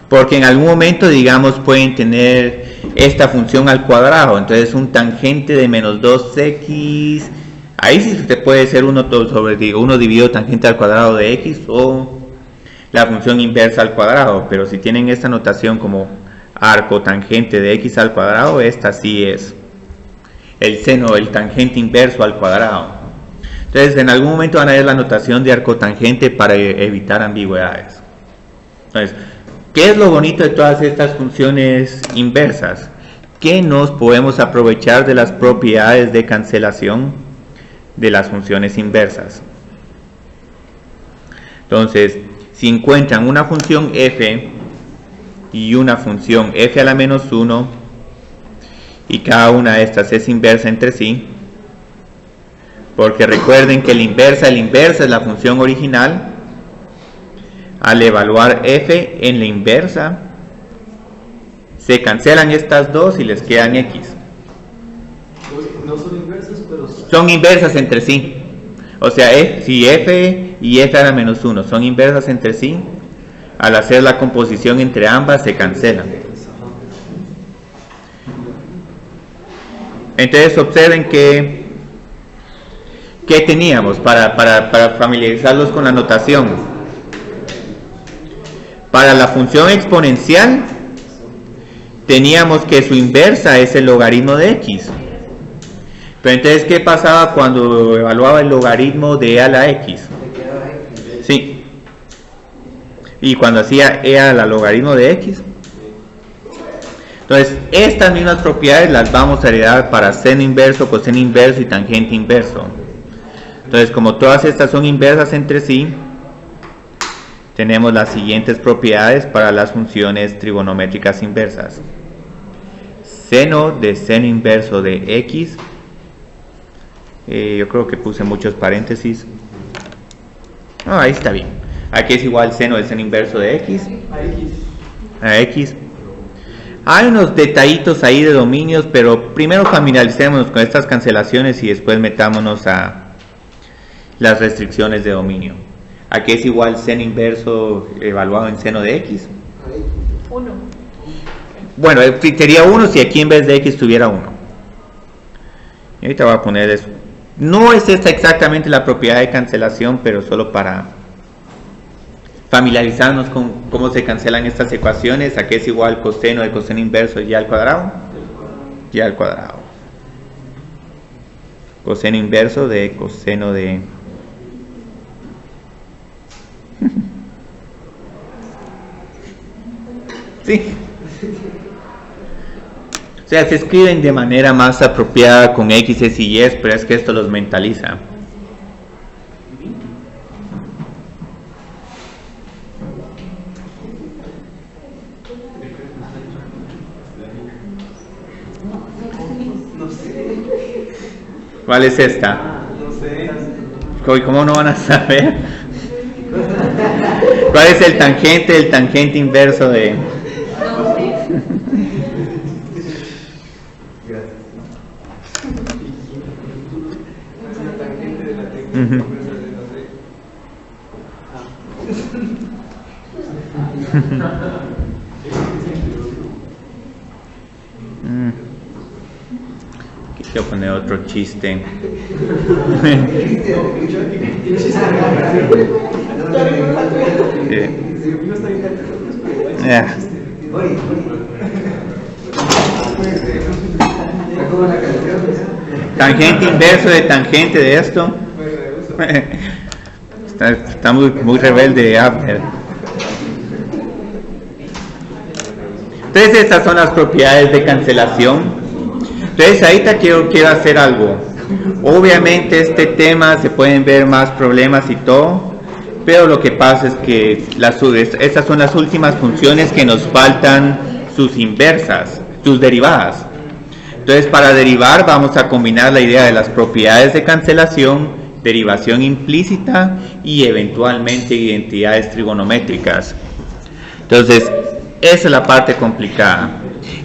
Porque en algún momento, digamos, pueden tener esta función al cuadrado. Entonces un tangente de menos 2x. Ahí sí te puede ser 1 dividido tangente al cuadrado de x o la función inversa al cuadrado. Pero si tienen esta notación como arco tangente de x al cuadrado, esta sí es el seno, el tangente inverso al cuadrado. Entonces en algún momento van a ver la notación de arcotangente para evitar ambigüedades. Entonces, ¿qué es lo bonito de todas estas funciones inversas? Que nos podemos aprovechar de las propiedades de cancelación de las funciones inversas. Entonces, si encuentran una función f y una función f a la menos 1 y cada una de estas es inversa entre sí, porque recuerden que la inversa es la función original. Al evaluar f en la inversa, se cancelan estas dos y les quedan x. No son inversas, pero Son inversas entre sí. O sea, si f y f a la menos 1 son inversas entre sí, al hacer la composición entre ambas se cancelan. Entonces observen que teníamos para familiarizarlos con la notación. Para la función exponencial teníamos que su inversa es el logaritmo de x. Pero entonces, ¿qué pasaba cuando evaluaba el logaritmo de e a la x? Sí. Y cuando hacía e a la logaritmo de x. Entonces, estas mismas propiedades las vamos a heredar para seno inverso, coseno inverso y tangente inverso. Entonces, como todas estas son inversas entre sí, tenemos las siguientes propiedades para las funciones trigonométricas inversas. Seno de seno inverso de x. Yo creo que puse muchos paréntesis. No, ahí está bien. Aquí es igual seno de seno inverso de x. A x. Hay unos detallitos ahí de dominios, pero primero familiaricémonos con estas cancelaciones y después metámonos a las restricciones de dominio. Aquí es igual seno inverso evaluado en seno de x. 1. Bueno, sería 1 si aquí en vez de x tuviera 1. Y ahorita voy a poner eso. No es esta exactamente la propiedad de cancelación, pero solo para familiarizarnos con cómo se cancelan estas ecuaciones. Aquí es igual coseno de coseno inverso y al cuadrado. Y al cuadrado. Coseno inverso de coseno de... Sí. O sea, se escriben de manera más apropiada con x y y, pero es que esto los mentaliza. ¿Cuál es esta? no sé. ¿Cómo no van a saber? ¿Cuál es el tangente inverso de...? No sé. Ujú. Quiero poner otro chiste. Sí. Voy. Está como la canción, ¿verdad? Tangente inverso de tangente de esto. Está muy rebelde Abner. Entonces estas son las propiedades de cancelación. Entonces ahorita quiero hacer algo. Obviamente este tema se pueden ver más problemas y todo, pero lo que pasa es que estas son las últimas funciones que nos faltan, sus inversas, sus derivadas. Entonces para derivar vamos a combinar la idea de las propiedades de cancelación, derivación implícita y eventualmente identidades trigonométricas. Entonces esa es la parte complicada,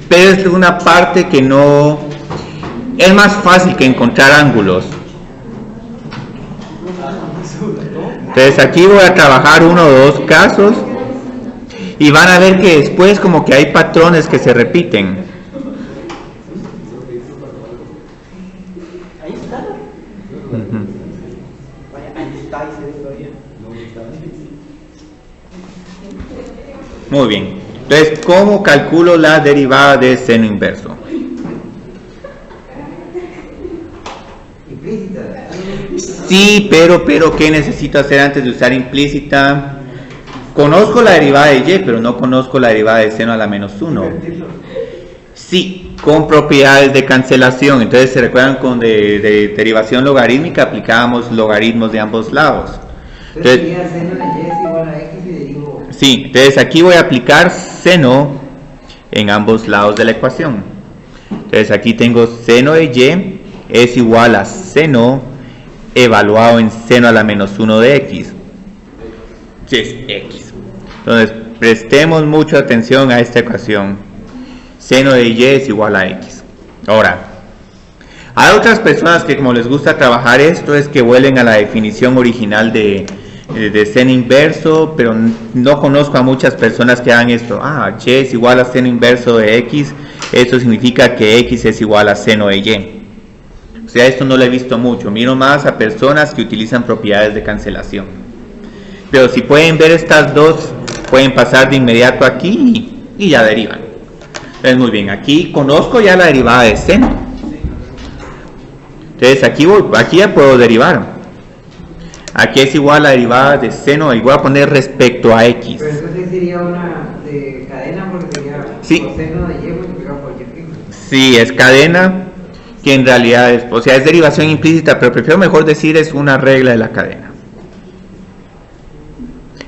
pero es una parte que no es más fácil que encontrar ángulos. Entonces aquí voy a trabajar 1 o 2 casos y van a ver que después como que hay patrones que se repiten. Ahí está. Ahí está, ahí se ve. Muy bien. Entonces, ¿cómo calculo la derivada de seno inverso? Implícita. Sí, pero ¿qué necesito hacer antes de usar implícita? Conozco la derivada de y, pero no conozco la derivada de seno a la menos 1. Sí, con propiedades de cancelación. Entonces, ¿se recuerdan con de derivación logarítmica? Aplicábamos logaritmos de ambos lados. Entonces sería seno de y es igual a x y derivo. Sí, entonces aquí voy a aplicar seno en ambos lados de la ecuación. Entonces aquí tengo seno de y es igual a seno evaluado en seno a la menos 1 de x. Sí, es x. Entonces prestemos mucha atención a esta ecuación. Seno de y es igual a x. Ahora, hay otras personas que como les gusta trabajar esto es que vuelven a la definición original de seno inverso, pero no conozco a muchas personas que hagan esto. Y es igual a seno inverso de x, eso significa que x es igual a seno de y. O sea, esto no lo he visto mucho, miro más a personas que utilizan propiedades de cancelación. Pero si pueden ver estas dos, pueden pasar de inmediato aquí y ya derivan. Entonces muy bien, aquí conozco ya la derivada de seno. Entonces aquí ya puedo derivar. Aquí es igual a la derivada de seno, y voy a poner respecto a x. Pero entonces sería una de cadena porque sería Sí. coseno de y multiplicado por y prima. Sí, es cadena, que en realidad es, o sea, es derivación implícita, pero prefiero mejor decir es una regla de la cadena.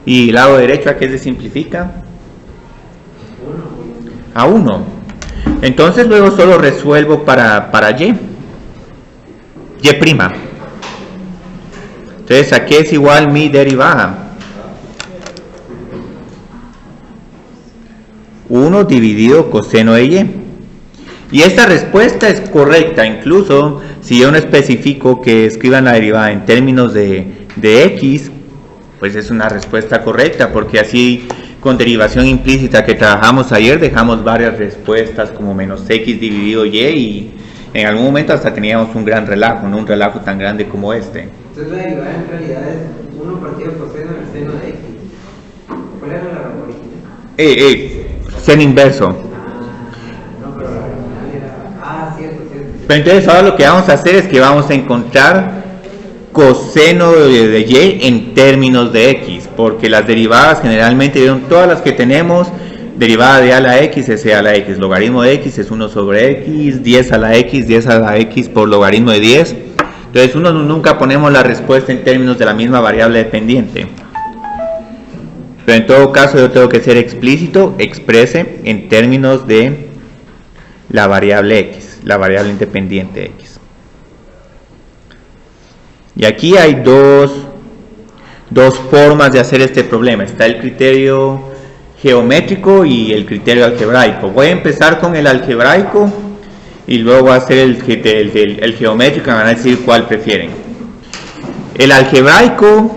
Y el lado derecho, ¿a qué se simplifica? A 1. Entonces luego solo resuelvo para y. Y prima. Entonces aquí es igual mi derivada. 1 dividido coseno de y. Y esta respuesta es correcta, incluso si yo no especifico que escriban la derivada en términos de x, pues es una respuesta correcta, porque así con derivación implícita que trabajamos ayer dejamos varias respuestas como menos x dividido y en algún momento hasta teníamos un gran relajo, no un relajo tan grande como este. Entonces la derivada en realidad es 1 partido coseno del seno de x. ¿Cuál era la original? Seno inverso. No, pero la original era... cierto. Pero entonces ahora lo que vamos a hacer es que vamos a encontrar coseno de y en términos de x, porque las derivadas generalmente son todas las que tenemos. Derivada de a a la x es e a la x, logaritmo de x es 1 sobre x, 10 a la x por logaritmo de 10. Entonces nunca ponemos la respuesta en términos de la misma variable dependiente. Pero en todo caso yo tengo que ser explícito, exprese en términos de la variable x, la variable independiente x. Y aquí hay dos formas de hacer este problema. Está el criterio geométrico y el criterio algebraico. Voy a empezar con el algebraico y luego voy a hacer el geométrico, me van a decir cuál prefieren. El algebraico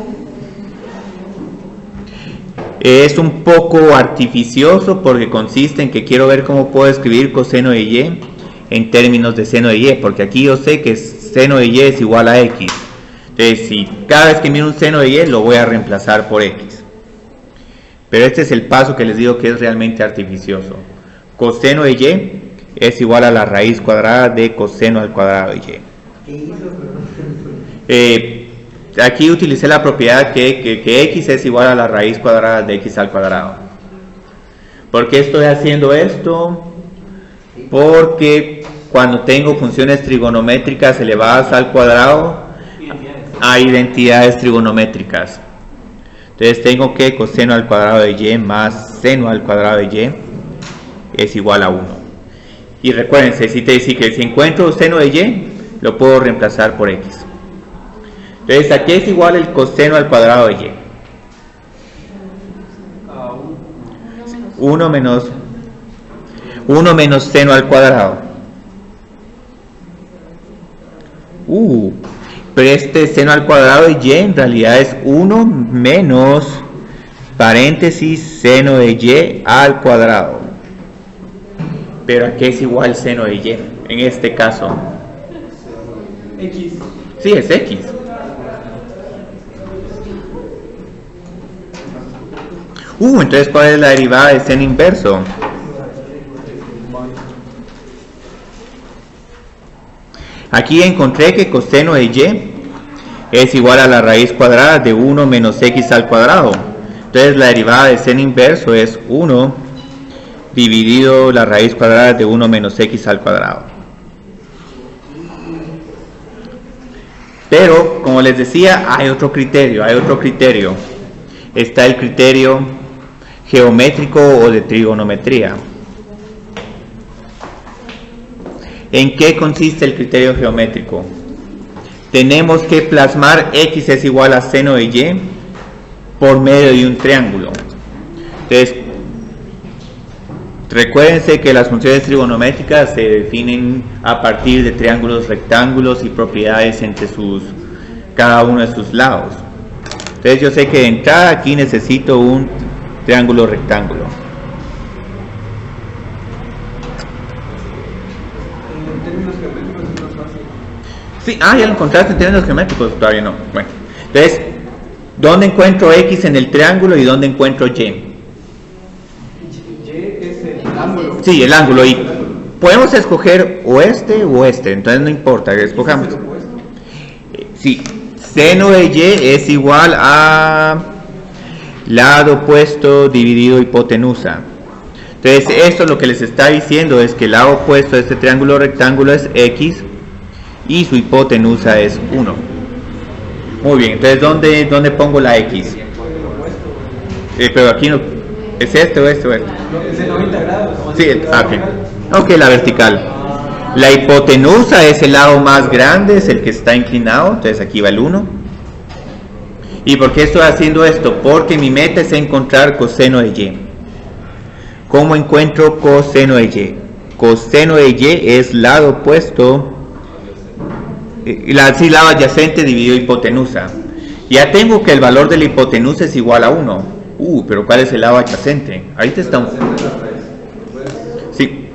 es un poco artificioso porque consiste en que quiero ver cómo puedo escribir coseno de y en términos de seno de y, porque aquí yo sé que seno de y es igual a x. Entonces, si cada vez que miro un seno de y lo voy a reemplazar por x. Pero este es el paso que les digo que es realmente artificioso. Coseno de y es igual a la raíz cuadrada de coseno al cuadrado de y. ¿Qué hizo? Aquí utilicé la propiedad que x es igual a la raíz cuadrada de x al cuadrado. ¿Por qué estoy haciendo esto? Porque cuando tengo funciones trigonométricas elevadas al cuadrado, hay identidades trigonométricas. Entonces tengo que coseno al cuadrado de y más seno al cuadrado de y es igual a 1. Y recuérdense, si encuentro seno de y, lo puedo reemplazar por x. Entonces aquí es igual el coseno al cuadrado de y. 1 menos seno al cuadrado. Pero este seno al cuadrado de y en realidad es 1 menos paréntesis seno de y al cuadrado. Pero aquí es igual seno de y en este caso. X. Sí, es x. Entonces ¿cuál es la derivada de seno inverso? Aquí encontré que coseno de y es igual a la raíz cuadrada de 1 menos x al cuadrado. Entonces la derivada de seno inverso es 1 dividido la raíz cuadrada de 1 menos x al cuadrado. Pero, como les decía, hay otro criterio. Está el criterio geométrico o de trigonometría. ¿En qué consiste el criterio geométrico? Tenemos que plasmar x es igual a seno de y por medio de un triángulo. Entonces, recuérdense que las funciones trigonométricas se definen a partir de triángulos rectángulos y propiedades entre cada uno de sus lados. Entonces yo sé que de entrada aquí necesito un triángulo rectángulo. En términos geométricos es más fácil. Sí, ya lo encontraste en términos geométricos, todavía no. Bueno, entonces, ¿dónde encuentro x en el triángulo y dónde encuentro y? Y es el ángulo. Sí, el ángulo. Y podemos escoger o este, entonces no importa, escojamos. Sí, seno de y es igual a lado opuesto dividido hipotenusa. Entonces esto lo que les está diciendo es que el lado opuesto de este triángulo rectángulo es x y su hipotenusa es 1. Muy bien, entonces ¿dónde pongo la x? Pero aquí no, ¿es este o este o este? Es de 90 grados. Sí, ok, la vertical. La hipotenusa es el lado más grande, es el que está inclinado, entonces aquí va el 1. ¿Y por qué estoy haciendo esto? Porque mi meta es encontrar coseno de y. ¿Cómo encuentro coseno de y? Coseno de y es lado opuesto, lado adyacente dividido hipotenusa. Ya tengo que el valor de la hipotenusa es igual a 1. Pero ¿cuál es el lado adyacente? Ahorita está. Sí.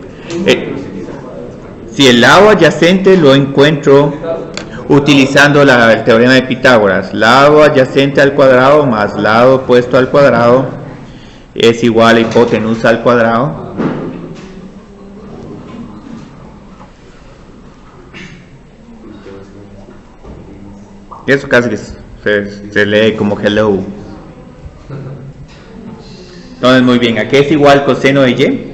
Si el lado adyacente lo encuentro utilizando el teorema de Pitágoras, lado adyacente al cuadrado más lado opuesto al cuadrado es igual a hipotenusa al cuadrado. Eso casi se lee como hello. Entonces muy bien, ¿a qué es igual coseno de y?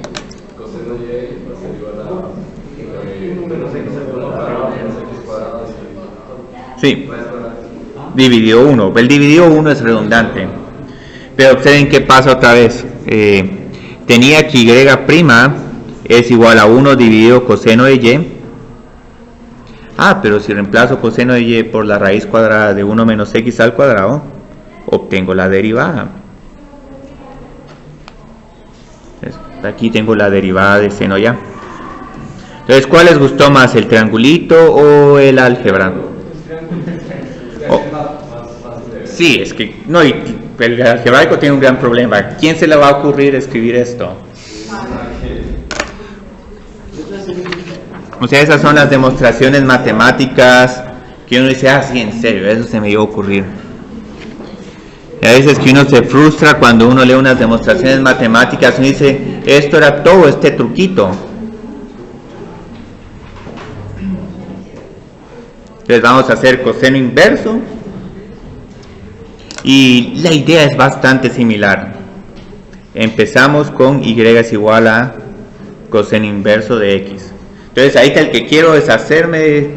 Sí, dividido 1. El dividido 1 es redundante. Pero observen qué pasa otra vez. Tenía que y' es igual a 1 dividido coseno de y. Pero si reemplazo coseno de y por la raíz cuadrada de 1 menos x al cuadrado, obtengo la derivada. Entonces, aquí tengo la derivada de seno ya. Entonces, ¿cuál les gustó más, el triangulito o el álgebra? Sí, es que no, el algebraico tiene un gran problema. ¿A quién se le va a ocurrir escribir esto? O sea, esas son las demostraciones matemáticas que uno dice, sí, en serio, eso se me iba a ocurrir. Y a veces que uno se frustra cuando uno lee unas demostraciones matemáticas y dice, esto era todo este truquito. Entonces vamos a hacer coseno inverso. Y la idea es bastante similar. Empezamos con y es igual a coseno inverso de x. Entonces ahí está el que quiero deshacerme.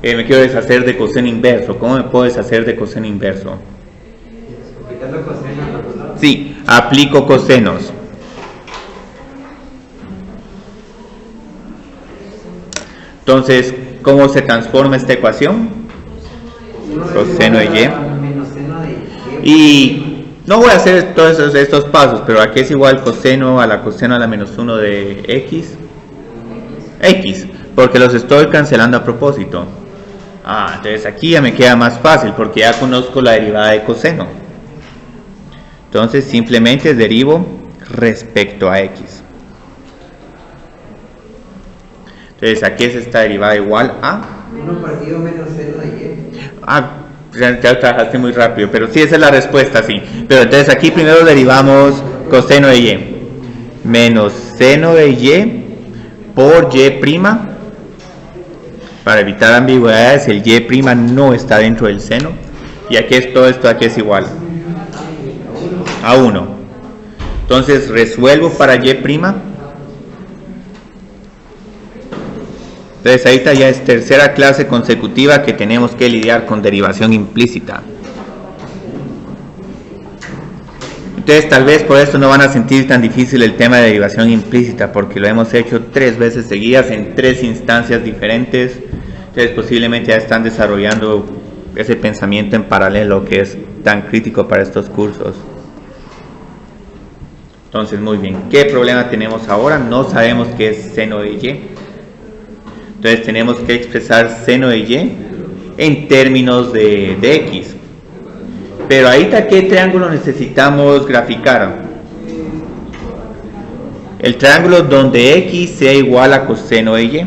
Me quiero deshacer de coseno inverso. ¿Cómo me puedo deshacer de coseno inverso? Aplicando coseno a los lados. Sí, aplico cosenos. Entonces, ¿cómo se transforma esta ecuación? Coseno de y. Menos seno de y. Y no voy a hacer todos estos pasos, pero aquí es igual coseno a la menos 1 de x. X, porque los estoy cancelando a propósito. Entonces aquí ya me queda más fácil, porque ya conozco la derivada de coseno. Entonces simplemente derivo respecto a x. Entonces aquí es esta derivada igual a 1 partido menos seno de y. Ya trabajaste muy rápido, pero sí, esa es la respuesta, sí. Pero entonces aquí primero derivamos coseno de y menos seno de y por y'. Para evitar ambigüedades, el y' no está dentro del seno. Y aquí es todo esto, aquí es igual a 1. Entonces resuelvo para y'. Entonces ahorita ya es tercera clase consecutiva que tenemos que lidiar con derivación implícita. Entonces tal vez por esto no van a sentir tan difícil el tema de derivación implícita, porque lo hemos hecho 3 veces seguidas en 3 instancias diferentes. Entonces posiblemente ya están desarrollando ese pensamiento en paralelo que es tan crítico para estos cursos. Entonces muy bien, ¿qué problema tenemos ahora? No sabemos qué es seno de y. Entonces tenemos que expresar seno de y en términos de x. Pero ahorita, ¿qué triángulo necesitamos graficar? El triángulo donde x sea igual a coseno de y.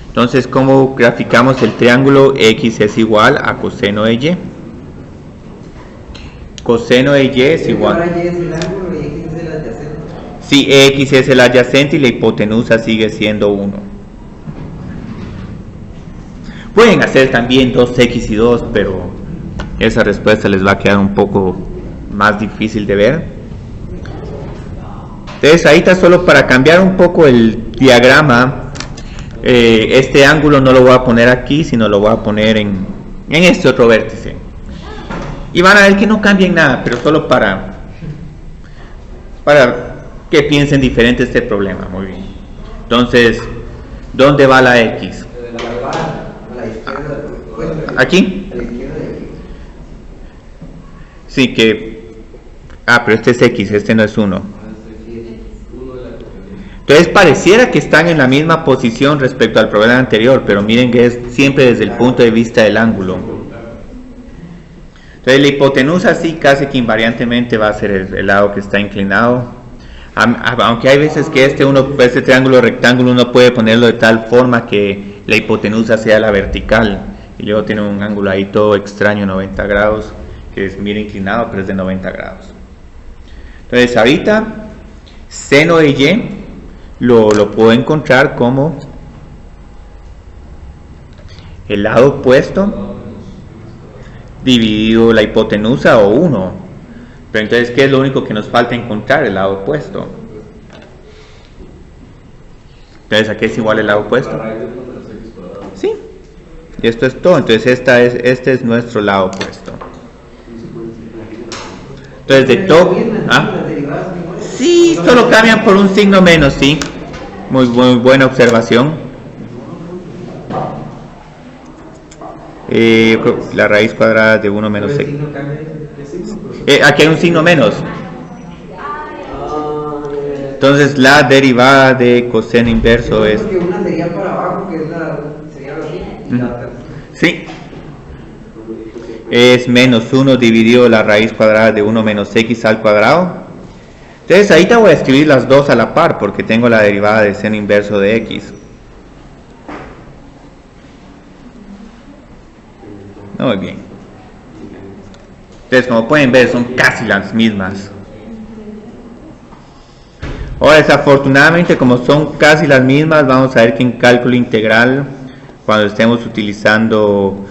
Entonces, ¿cómo graficamos el triángulo x es igual a coseno de y? Coseno de y es igual. Ahora y es el ángulo y x es el adyacente. Sí, x es el adyacente y la hipotenusa sigue siendo 1. Pueden hacer también 2x y 2, pero esa respuesta les va a quedar un poco más difícil de ver. Entonces ahí está, solo para cambiar un poco el diagrama. Este ángulo no lo voy a poner aquí, sino lo voy a poner en este otro vértice. Y van a ver que no cambia en nada, pero solo para que piensen diferente este problema. Muy bien. Entonces, ¿dónde va la x? ¿Aquí? Sí, que... pero este es x, este no es 1. Entonces pareciera que están en la misma posición respecto al problema anterior, pero miren que es siempre desde el punto de vista del ángulo. Entonces la hipotenusa sí casi que invariantemente va a ser el lado que está inclinado. Aunque hay veces que este triángulo rectángulo uno puede ponerlo de tal forma que la hipotenusa sea la vertical. Y luego tiene un ángulo ahí todo extraño, 90 grados, que es mira inclinado, pero es de 90 grados. Entonces ahorita, seno de y lo puedo encontrar como el lado opuesto dividido la hipotenusa, o 1. Pero entonces, ¿qué es lo único que nos falta encontrar? El lado opuesto. Entonces, ¿a qué es igual el lado opuesto? Sí. Y esto es todo. Entonces este es nuestro lado opuesto. Entonces de todo... Sí, solo cambian por un signo menos, sí. Muy buena observación. La raíz cuadrada de 1 menos x. Aquí hay un signo menos. Entonces la derivada de coseno inverso es... Porque una sería para abajo, que sería lo mismo. Sí, es menos 1 dividido la raíz cuadrada de 1 menos x al cuadrado. Entonces ahí te voy a escribir las dos a la par, porque tengo la derivada de seno inverso de x. Muy bien. Entonces, como pueden ver, son casi las mismas. Ahora, desafortunadamente, como son casi las mismas, vamos a ver que en cálculo integral, cuando estemos utilizando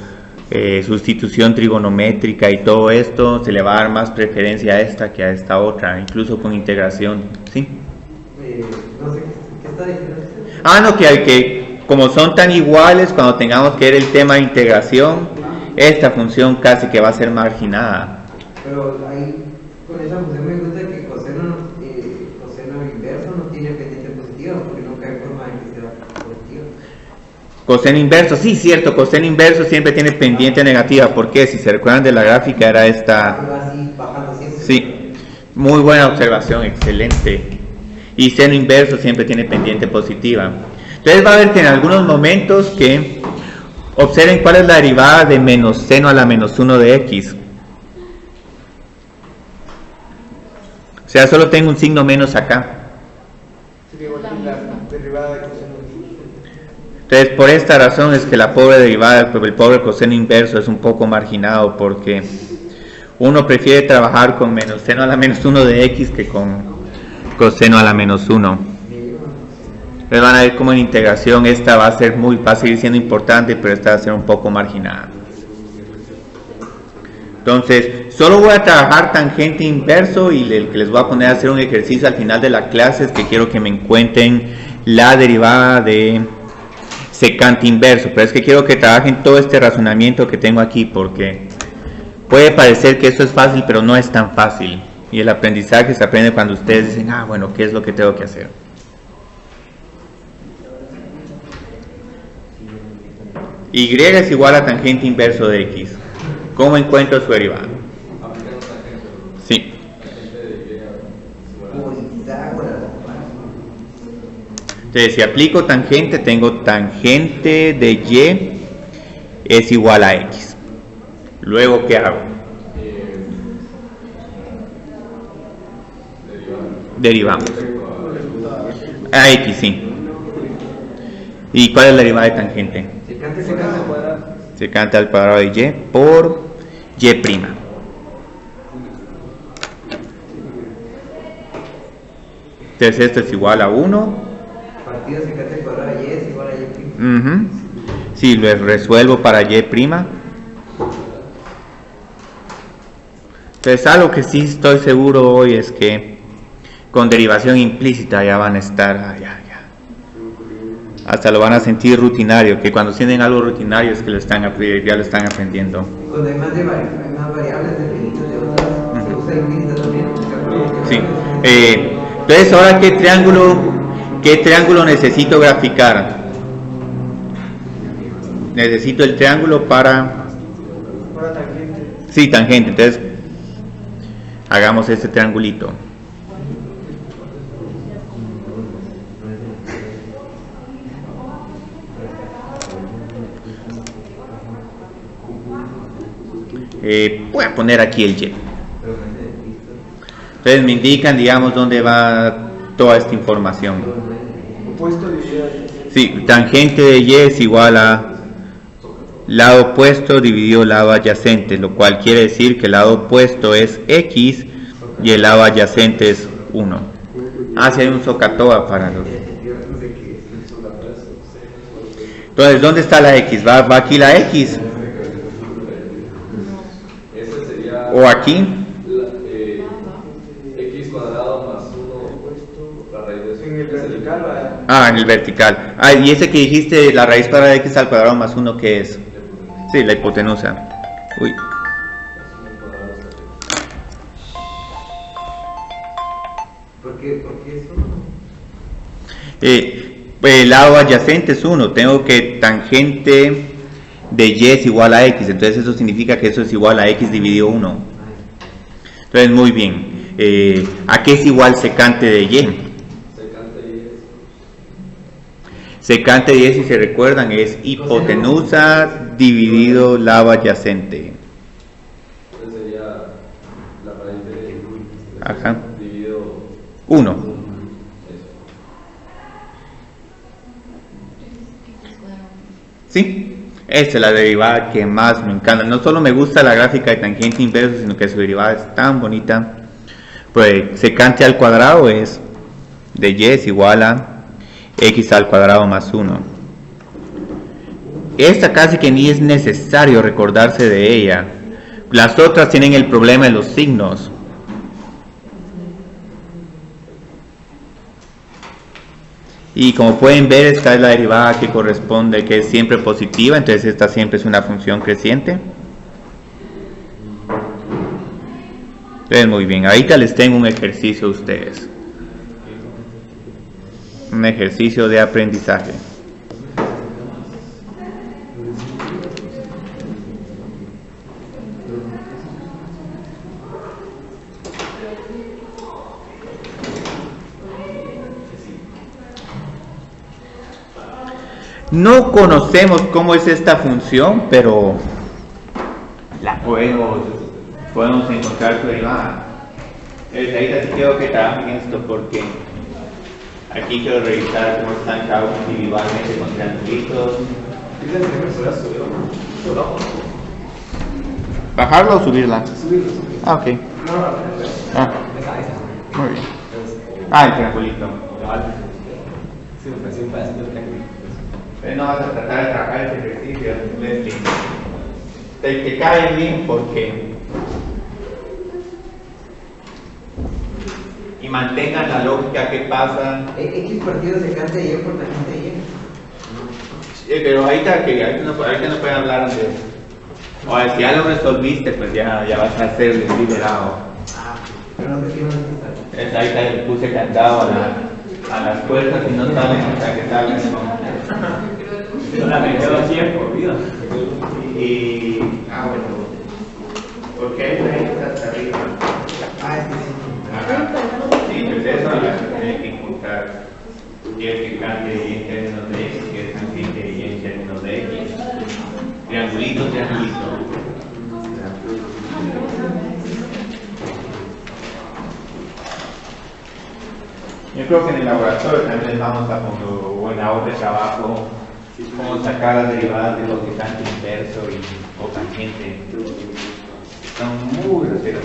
sustitución trigonométrica y todo esto, se le va a dar más preferencia a esta que a esta otra, incluso con integración, ¿sí? No sé qué está diciendo. No, que como son tan iguales, cuando tengamos que ver el tema de integración, esta función casi que va a ser marginada. Pero ahí, con esa función me gusta que coseno inverso no tiene pendiente positiva, porque nunca hay forma de que sea positiva. Coseno inverso, sí, cierto, coseno inverso siempre tiene pendiente negativa, porque si se recuerdan de la gráfica era esta... Así, bajando siempre. Sí, muy buena observación, excelente. Y seno inverso siempre tiene pendiente positiva. Entonces va a ver que en algunos momentos que observen cuál es la derivada de menos seno a la menos 1 de x. O sea, solo tengo un signo menos acá. Entonces, por esta razón es que la pobre derivada, el pobre coseno inverso es un poco marginado, porque uno prefiere trabajar con menos seno a la menos 1 de x que con coseno a la menos 1. Entonces van a ver cómo en integración esta va a seguir siendo importante, pero esta va a ser un poco marginada. Entonces, solo voy a trabajar tangente inverso y el que les voy a poner a hacer un ejercicio al final de la clase es que quiero que me encuentren la derivada de secante inverso, pero es que quiero que trabajen todo este razonamiento que tengo aquí, porque puede parecer que esto es fácil, pero no es tan fácil. Y el aprendizaje se aprende cuando ustedes dicen, bueno, ¿qué es lo que tengo que hacer? Y es igual a tangente inverso de x. ¿Cómo encuentro su derivada? Sí. Entonces, si aplico tangente, tengo tangente de y es igual a x. Luego, ¿qué hago? Derivamos. A x, sí. ¿Y cuál es la derivada de tangente? Secante al cuadrado de y por y'. Entonces esto es igual a 1. Partido secante al cuadrado de y es igual a y'. Sí, lo resuelvo para y'. Entonces algo que sí estoy seguro hoy es que con derivación implícita ya van a estar... Hasta lo van a sentir rutinario, que cuando sienten algo rutinario es que ya lo están aprendiendo. Cuando hay más variables definidas de otras, se usa implícita también. Sí. Entonces, ahora ¿qué triángulo necesito graficar? Necesito el triángulo para tangente. Sí, tangente. Entonces, hagamos este triangulito. Voy a poner aquí el y. Entonces me indican, digamos, dónde va toda esta información. Opuesto dividido. Sí, tangente de y es igual a lado opuesto dividido lado adyacente, lo cual quiere decir que el lado opuesto es x y el lado adyacente es 1. Si hay un socatoa para los... Entonces, ¿dónde está la x? ¿Va aquí la x? ¿O aquí? X cuadrado más 1 la raíz de eso. En el vertical. En el vertical. Y ese que dijiste, la raíz cuadrada de x al cuadrado más 1, ¿qué es? Sí, la hipotenusa. Uy. ¿Por qué es 1? El lado adyacente es 1. Tengo que tangente de y es igual a x. Entonces eso significa que eso es igual a x dividido 1. Entonces, muy bien. ¿A qué es igual secante de y? Secante de y, si se recuerdan, es hipotenusa dividido lado adyacente. Entonces sería la raíz de Ajá. dividido 1. ¿Sí? Esta es la derivada que más me encanta. No solo me gusta la gráfica de tangente inverso, sino que su derivada es tan bonita. Pues secante al cuadrado es de y es igual a x al cuadrado más 1. Esta casi que ni es necesario recordarse de ella. Las otras tienen el problema de los signos. Y como pueden ver, esta es la derivada que corresponde, que es siempre positiva, entonces esta siempre es una función creciente. Entonces muy bien, ahorita les tengo un ejercicio a ustedes. Un ejercicio de aprendizaje. No conocemos cómo es esta función, pero la podemos encontrar su derivada. Entonces ahorita sí quiero que trabajen esto porque aquí quiero revisar cómo están cada uno individualmente con triangulitos. ¿Bajarla o subirla? Ah, ok. Ah, muy bien. Ah, el triangulito. Pero no vas a tratar de trabajar ese ejercicio, Leslie. Te cae bien porque... Y mantengan la lógica que pasa. X partido secante de Y por tangente de Y. Pero ahorita no pueden hablar de... O si ya lo resolviste, pues ya vas a ser liberado. Pero no sé qué más quitar. Ahorita le puse candado a las puertas y no salen hasta que salgan. La me quedo así por vida. Y... bueno. ¿Por qué está hasta arriba? Es que sí. Ajá. Sí, pues eso la tiene que imputar. Y es que cambie y en términos de X, que es tangente y en términos de X. Triangulito, triangulito. Yo creo que en el laboratorio también les vamos a poner, o en la hoja de trabajo, cómo sacar las derivadas de lo secante inverso o tangente. Son muy relativas.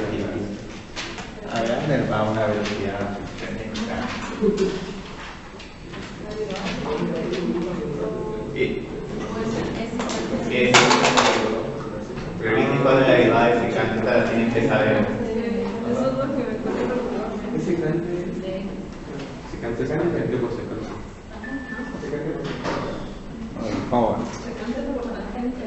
A ver, va a una velocidad tremenda. Revisen cuál es la derivada de secante, esta la tienen que saber. Eso es lo que me acuerdo. Secante es secante por secante. ¿Cómo va? Secante por tangente.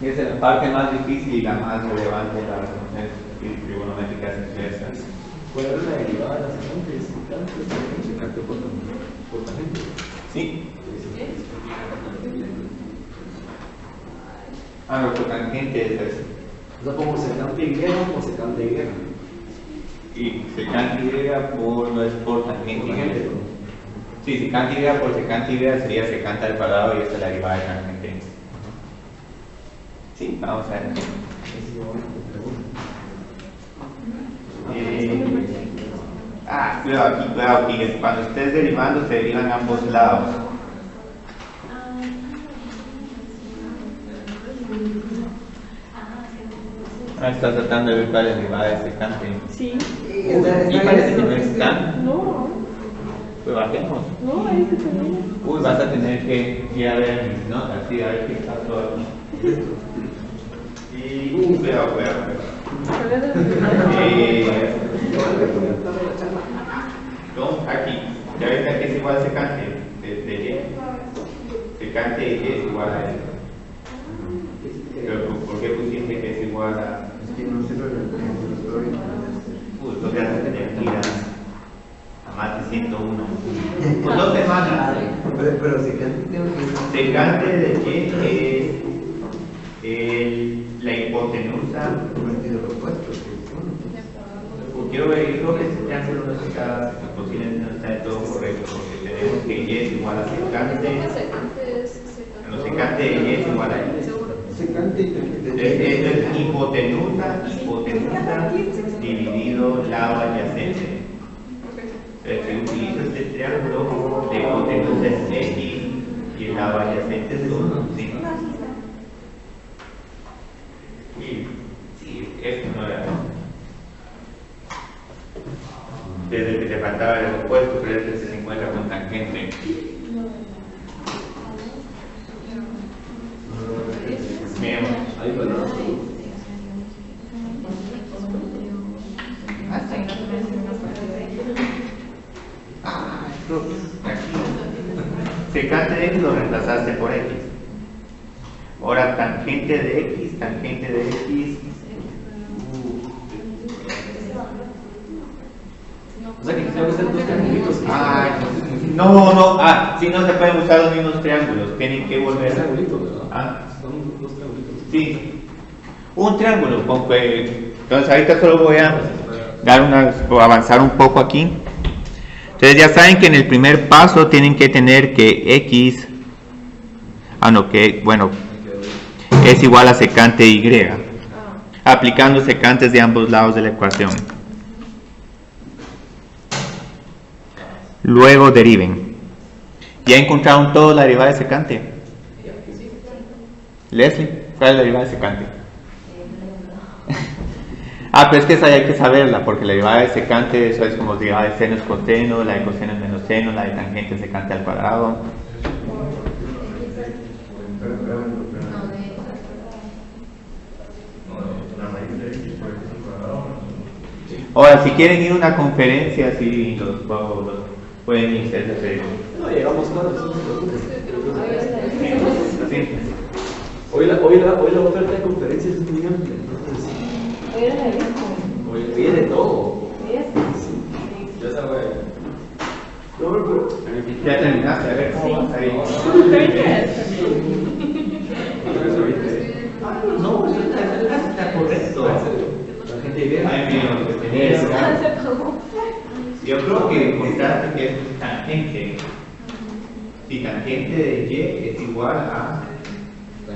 Y esa es la parte más difícil y la más relevante de las funciones trigonométricas inversas. ¿Cuál es la derivada de la secante? Secante por tangente. Sí. Lo cotangente es eso. O sea, como secante Y o secante Y. Y secante Y no es por tangente. Sí, secante Y por secante Y sería secante al cuadrado y esta es la derivada de tangente. Sí, vamos a ver. Cuidado aquí, cuando estés derivando se derivan ambos lados. Estás tratando de ver cuál es la derivada de secante. Sí. Y parece que no es tan. No, Pues bajemos. no, ahí se termina. Uy, vas a tener que ir a ver mis notas, sí, a ver qué está todo aquí. Y cuidado. Aquí, ya ves que aquí es igual a secante de Y. Secante de Y es igual a eso. Pero ¿por qué pusiste que es igual a? Es que no sé lo que Entonces vas a tener que ir a mate 101. Por 2 semanas. Pero secante tengo que... Secante de Y es la hipotenusa. Partido opuesto. Quiero ver, yo creo que este triángulo no está, posiblemente no está de todo correcto, porque tenemos que Y es igual a secante. Secante es secante. Lo secante de Y es igual a Y. Seguro. Secante y tangente. Esto es hipotenusa dividido lado adyacente. Entonces, si utilizo este triángulo, la hipotenusa es X y el lado adyacente es 1. ¿Sí? Y sí, esto no era. Desde que te faltaba el opuesto, pero este se encuentra con tangente. Bien. Secante de X lo reemplazaste por X. Ahora tangente de X. O sea que tengo que hacer dos triangulitos. No, si no se pueden usar los mismos triángulos, tienen que volver. Dos triangulitos, ¿verdad? Son dos triangulitos. Sí, un triángulo. Entonces ahorita solo voy a avanzar un poco aquí. Entonces ya saben que en el primer paso tienen que tener que X, es igual a secante Y, aplicando secantes de ambos lados de la ecuación. Luego deriven. ¿Ya encontraron todo la derivada de secante? Leslie, ¿cuál es la derivada de secante? Pero es que esa hay que saberla, porque la derivada de secante, eso es como derivada de seno es coseno, la de coseno es menos seno, la de tangente es secante al cuadrado. Ahora, si quieren ir a una conferencia, sí, los pueden irse a hacer. No, llegamos todos. Sí. Hoy la oferta de conferencias es muy amplia. Hoy viene todo. Ya sabes. No, pero. Ya terminaste, a ver cómo vas ahí. No, eso está correcto. La gente viene. Ay, mira, lo que tenía. Yo creo que encontraste que es tangente. Si tangente de Y es igual a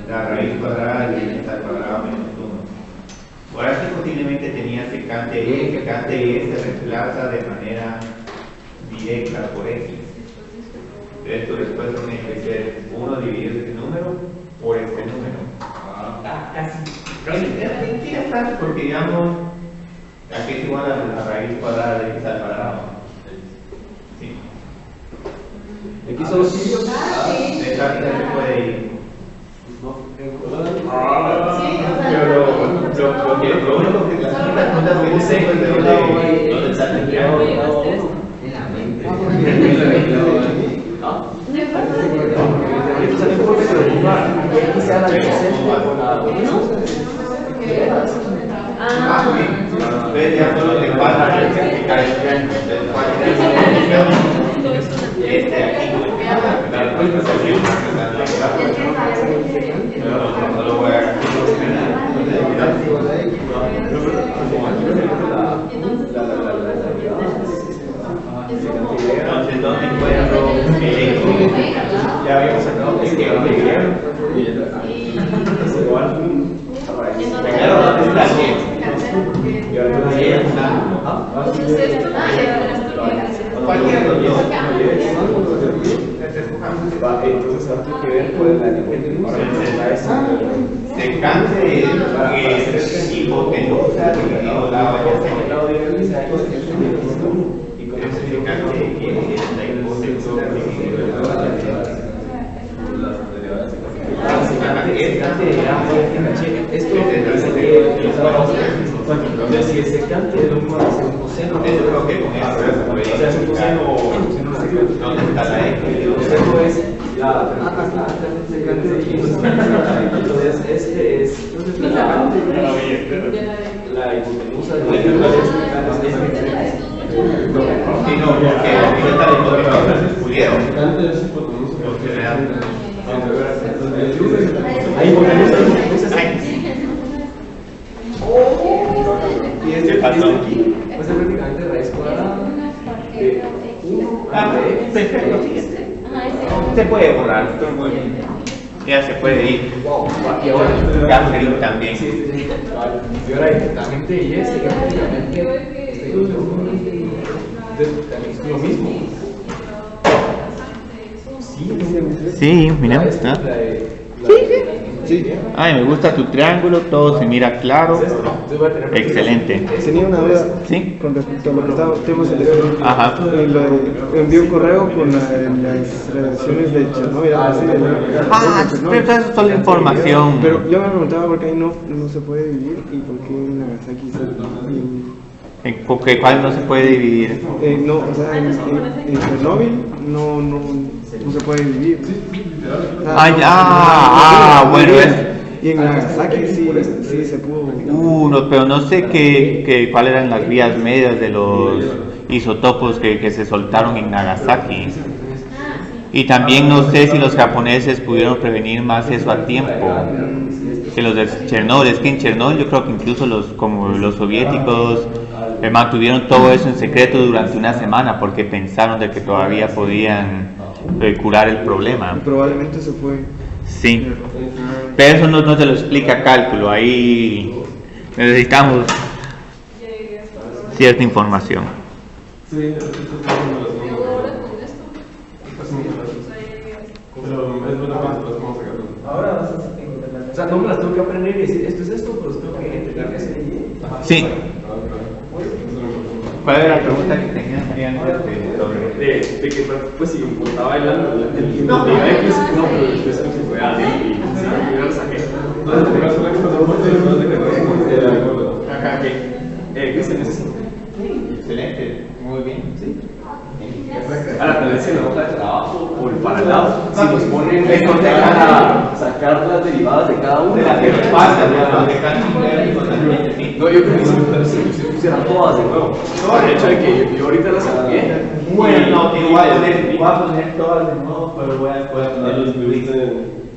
la raíz cuadrada de y al cuadrado menos 1. Ahora sí posiblemente tenía secante Y se reemplaza de manera directa por X. Esto después tiene que ser 1 dividido este número por este número. Casi está, porque digamos aquí es igual a la raíz cuadrada de X al cuadrado. Sí. Aquí son los sitios. Esa se puede ir. Lo único que las preguntas que sé es de dónde está el triángulo. En la mente. Entonces ya solo te falta explicar el triángulo. Este aquí, no lo voy a entonces, ¿dónde encuentro el X? Ya habíamos sacado que cualquier dos. Entonces hay que ver cuál es la secante es hipotenusa dividido lado adyacente. Y con ese secante que es la hipotenusa dividido lado adyacente. Esto entonces si es secante es lo mismo que un coseno. Yo creo que con eso o sea, es un coseno ¿dónde está la X? El coseno es la secante de X. Entonces este es la hipotenusa de Sí, no, porque ahorita la hipotenusa se descubrieron. Hay hipotenusa. Y este aquí pues es prácticamente raíz cuadrada de 1 a x. Perfecto, sí. Se puede borrar, esto es muy bien. Ya se puede ir. Wow, y ahora Catherine también. Sí. Y ahora la gente de Yes, que prácticamente es lo mismo. Sí, mira. ¿Ah? Sí. Ay, me gusta tu triángulo, todo se mira claro. Excelente. Tenía una duda Sí. con respecto a lo que estábamos anteriormente. Ajá. Envié un correo con las radiaciones de Chernobyl. Así de Ah, pero eso es solo información. Pero yo me preguntaba por qué ahí no se puede vivir y por qué en Nagasaki Porque ¿cuál no se puede dividir? no, o sea, en Chernobyl no se puede vivir. Bueno, Y en Nagasaki sí se pudo. no, pero no sé cuáles eran las vías medias de los isótopos que se soltaron en Nagasaki. Y también no sé si los japoneses pudieron prevenir más eso a tiempo que los de Chernobyl. Es que en Chernobyl yo creo que incluso como los soviéticos mantuvieron todo eso en secreto durante una semana porque pensaron de que todavía podían curar el problema. Probablemente se fue. Sí, pero eso no se lo explica cálculo, ahí necesitamos cierta información. Sí, Ahora vas a o sea, no me las tengo que aprender y decir esto es esto, pero tengo que entender que es Sí. ¿Cuál era la pregunta que tenían de que pues si importaba el X, no, pero después se fue a y yo lo saqué. ¿Qué se necesita? Excelente, muy bien. Sí. Ahora, tal vez en la hoja de trabajo o el para el lado, si nos ponen a sacar las derivadas de cada una, no, yo creo que si pusieran todas de nuevo, por el hecho de que yo ahorita las saqué. Bueno, no, igual voy a poner todas de nuevo, pero voy a poner los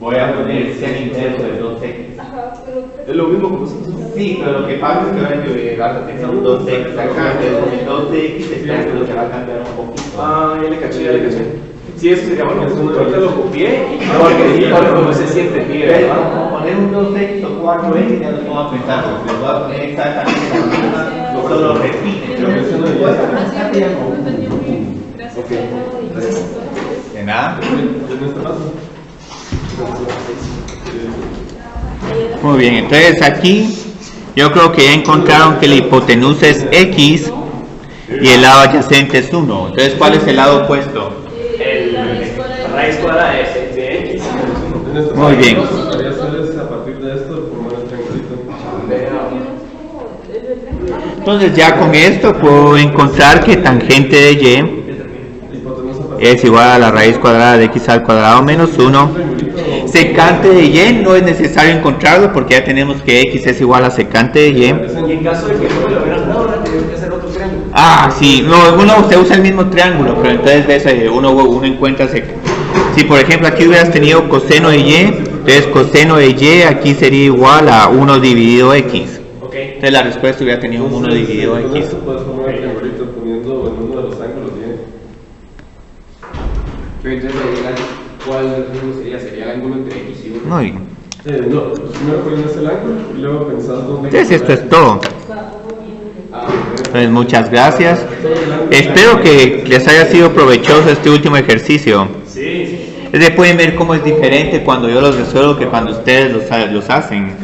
voy a poner 100 inverso de 2x. Es lo mismo que nosotros. Sí, pero lo que pasa es que ahora que vas a tener un 2x acá, con el 2x el triángulo se va a cambiar un poquito. Ah, ya le caché. Sí, eso sería bueno. Ahorita lo copié y ahora no se siente bien, ¿verdad? Como poner un 2x o 4x ya lo vamos a pensar, porque lo voy a poner exactamente la misma, solo lo repite. Pero eso no de nada. Muy bien, entonces aquí yo creo que ya encontraron que la hipotenusa es X y el lado adyacente es 1. Entonces, ¿cuál es el lado opuesto? La raíz cuadrada de X. Muy bien. A partir de esto, formar el triangulito. Entonces ya con esto puedo encontrar que tangente de Y es igual a la raíz cuadrada de X al cuadrado menos 1. Secante de Y no es necesario encontrarlo porque ya tenemos que X es igual a secante de Y. Y en caso de que no me lo hubieran dado, ahora tendría que hacer otro triángulo. Ah, sí, no, usted usa el mismo triángulo, pero entonces ves, uno encuentra si por ejemplo aquí hubieras tenido coseno de Y, entonces coseno de Y aquí sería igual a 1 dividido X. Entonces la respuesta hubiera tenido un 1 dividido X. Puedes formar el triangulito poniendo en uno de los ángulos Y. Pero entonces, ¿cuál ángulo sería? ¿Sería el ángulo entre X y 1? Muy bien. No, primero pones el ángulo y luego pensás dónde. Entonces esto es todo. Entonces muchas gracias. Espero que les haya sido provechoso este último ejercicio. Sí. Ustedes pueden ver cómo es diferente cuando yo los resuelvo que cuando ustedes los hacen.